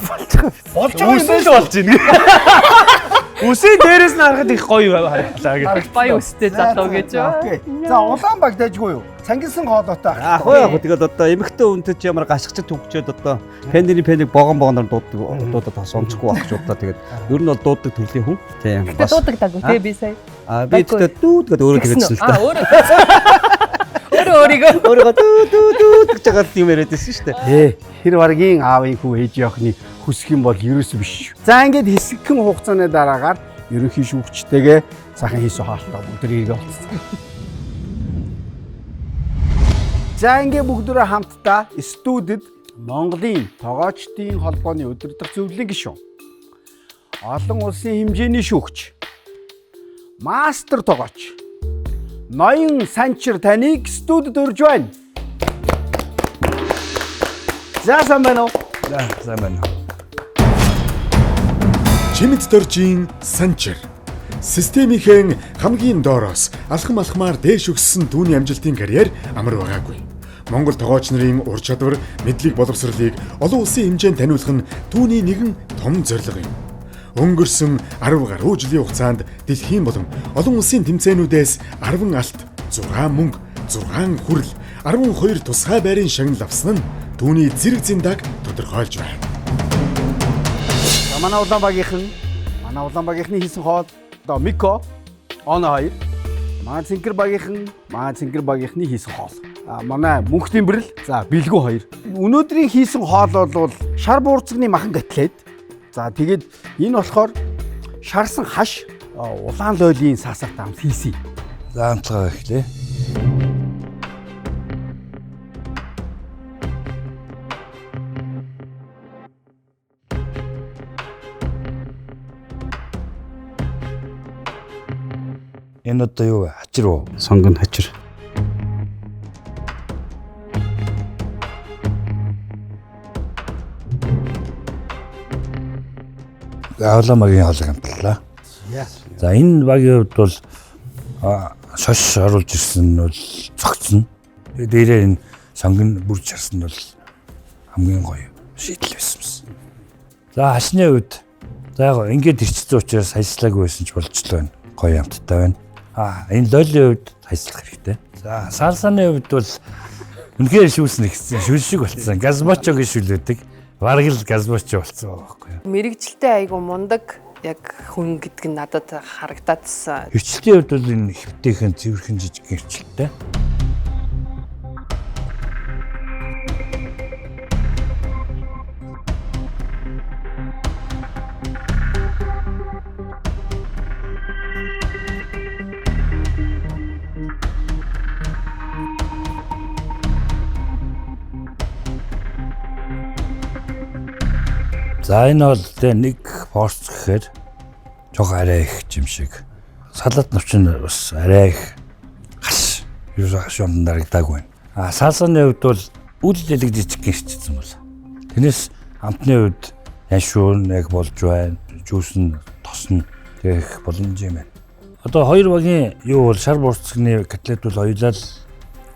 Болж байгаа юм л болж байна. Үсээ дээрээс нь харахад их гоё харагдлаа гэж. Баян өстэй залуу гэж. Окей. За Улаанбааг дайжгүй юу? Цангилсан хоолойтой Аа хоо яг тэгээд одоо эмэгтэй хүнтэй ч ямар гашгчд төгчөөд одоо пениг богоноор дуудаад сонсохгүй байх ч удаа тэгээд ер нь бол дууддаг төрлийн хүн. Тийм. Тэ дуудагдаагүй тий би сая. Би тэгээд дүүд гэдэг өөрөө тэгсэн л та. Өөрийгөө Өөрөө гэж байгаа юм яриад байсан шүү дээ. хэр баргийн аавын хүү ээж явахны хүсэх юм бол ерөөсөө биш. За ингээд хэсэгхэн хугацааны дараагаар ерөнхий шүүгчтэйгээ сайхан хийсэн хаалтаа бүгдээрээ болцсон. За ингээд бүгдөө хамтдаа студид Монголын тогоочдын холбооны удирдах зөвлөлийн гишүүн. Олон улсын хэмжээний шүүгч. Мастер тогооч. Ноён Санчир таныг студид урьж байна. За сайн байна уу? За сайн байна. Чимэд доржийн Санчир. Системийнхэн хамгийн доороос алхамаар дээш өгсөн түүний амжилтын карьер амар байгаагүй. Монгол тогооч нарын ур чадвар, мэдлэг боловсролыг олон улсын хэмжээнд таниулах нь түүний нэгэн том зорилго юм. Өнгөрсөн 10 гаруй жилийн хугацаанд дэлхийн болон олон улсын тэмцээнүүдээс 10 алт, 6 мөнгө, 6 хүрэл, 12 тусгай байрын шагнал авсан нь түүний зэрэг зиндаг тодорхойлж байна. Манай Улаанбаагийнхны хийсэн хоол одоо Мико Оно 2. Манай Цэнгэр багийнхны хийсэн хоол. Манай мөнх тэмбэрэл за бэлгүү 2. Өнөөдрийн хийсэн хоол бол шар буурцагны махан котлет. За тэгээд энэ болохоор шарсан хаш улаан лойлийн саасарт амт хийсэн. За хамтлагаа эхлэе. Энэ одоо юу вэ? Хачир уу? Сонгон хачир. Улаанбаагийн хоолыг хамтлаа. За энэ багийн хувьд бол шош оруулж ирсэн нь бол цогцсон. Тэгээд дээрээ энэ сонгон бүрж харсан нь бол хамгийн гоё шийдэл байсан. За хашны хувьд за яг ингээд ирчихсэн учраас хайслаагүй байсан ч болж л байна. Гоё амттай байна. Энэ лолийн хувьд хайслах хэрэгтэй. За салсаны хувьд бол үнэхээр шүүснэ гэсэн шүүл шиг болцсон. Газбочогийн шүлээдэг. Бараг л газбочо болцсон байхгүй юу? Мэргэжилтэй айгу мундаг яг хүн гэдэг нь надад харагдаадсан. Хөвчлөлийн хувьд бол энэ хэвтэйхэн цэвэрхэн жижиг хөвчлөлтэй. За энэ бол нэг порц гэхээр жоо арай их юм шиг. Салат навчин бас арай их хаш. Юу шон дарагдаагүй. Салсаны хувьд бол үл лэлэг жижиг гэрчсэн бол. Тэрнээс амтны хувьд яшуун яг болж байна. Жүүс нь тосно. Тэгэх боломж юм байна. Одоо хоёр багийн юу бол шар буурцагны котлет бол хоёулаа л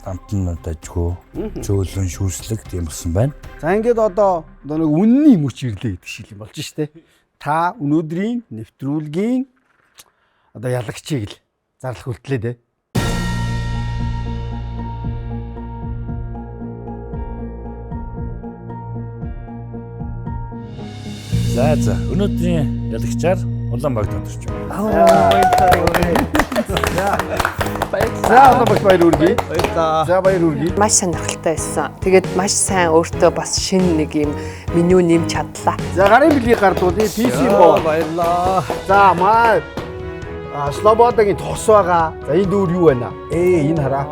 амтны дажгүй зөөлөн шүүслэг тийм болсон байна. За ингээд одоо нэг үнний мөч ирлээ гэдэг шиг юм болж штэ. Та өнөөдрийн нэвтрүүлгийн одоо ялагчийг л зарлах үлдлээ дээ. За өнөөдрийн ялагчаар Улаанбааг тодорч байна. За одоо баяр үргэлж. За баяр үргэлж. Маш сонирхолтой байсан. Тэгээд маш сайн өөртөө бас шинэ нэг юм меню нэмж чадлаа. За гарын билгийг гардуулъя. PC боо. Баярлаа. За маа Слободагийн тос байгаа. За энэ дүүр юу байна? Энэ хараа.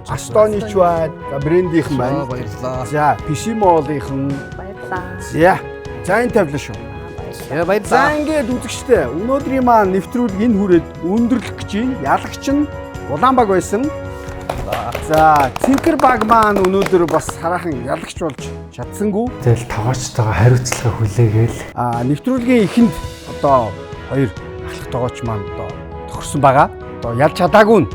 Астонич байна. За брендийнхэн байна. Баярлалаа. За Писимолынхэн. Баярлалаа. За энэ тавилаа шүү. За Баярлалаа. ингээд үзэгчтэй. Өнөөдрийн маань нэвтрүүлэг энэ хүрээд өндөрлөх гэж байна. Ялагч нь Улаанбаг байсан. За Цэнхэр баг маань өнөөдөр бас хараахан ялагч болж чадсангүй. Тэгэл тоглогчтойгоо хариуцлага хүлээгээл Нэвтрүүлгийн эхэнд одоо хоёр ахлах тоглогч маань одоо тохирсон байгаа. Одоо ялж чадаагүй нь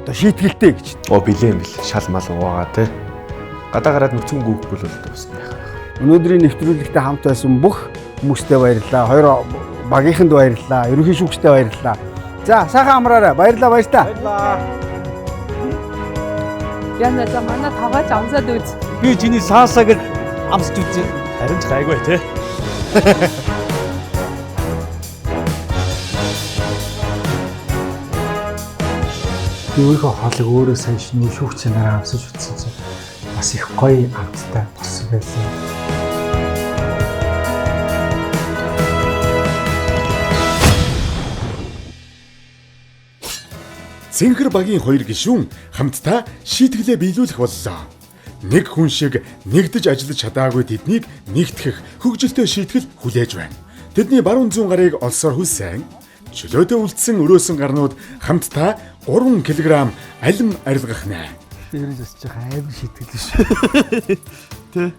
одоо шийтгэлтэй гэж. Билээ юм бил. Шал мал уугаа те. Гадаа гараад нүцгэн гүйхгүй бол дуусна яхаа. Өнөөдрийн нэвтрүүлэгтээ хамт байсан бүх хүмүүстээ баярлалаа. Хоёр багийнханд баярлалаа. Ерөнхий шүүгчтэй баярлалаа. За сайхан амраарай. Баярлалаа баярлалаа. Яна за манай таваач амсаад үз. Би чиний саасаг амсч үзье. Харин ч гайгүй те. өөрийнхөө хоолыг өөрөө сайн шинэ шүүгчнээр амсаж утсан чинь бас их гоё амттай болсон байлаа. Цэнхэр багийн хоёр гишүүн хамтдаа шийтгэлээ биелүүлэх боллоо. Нэг хүн шиг нэгдэж ажиллаж чадаагүй тэднийг нэгтгэх хөгжилтэй шийтгэл хүлээж байна. Тэдний баруун зүүн гарыг олсоор хүлсэн чөлөөтэй үлдсэн өрөөсөн гарнууд хамтдаа 3 кг алим арилгах нэ. Тэрээс бас жоо амар шийтгэл шүү. Тэ.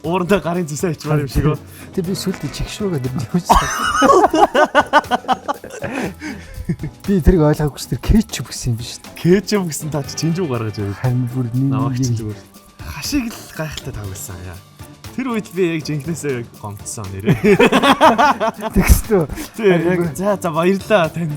Уурдаа гарын зүсээ ичмаар юм шиг оо. Тэг би сүлд чигшүүгээ нэрнийхүүс. Би тэрийг ойлгоогүй ч тэр кетчуп гэсэн юм биш. Кетчуп гэсэн таач чинжүү гаргаж байв. Харин бүр Намайг ч нэг зүгээр. Хашиг л гайхалтай тавилсан яа. Тэр үед би яг жинхнээсээ гомдсон нэрээ. тэгстүү. За баярлаа тань.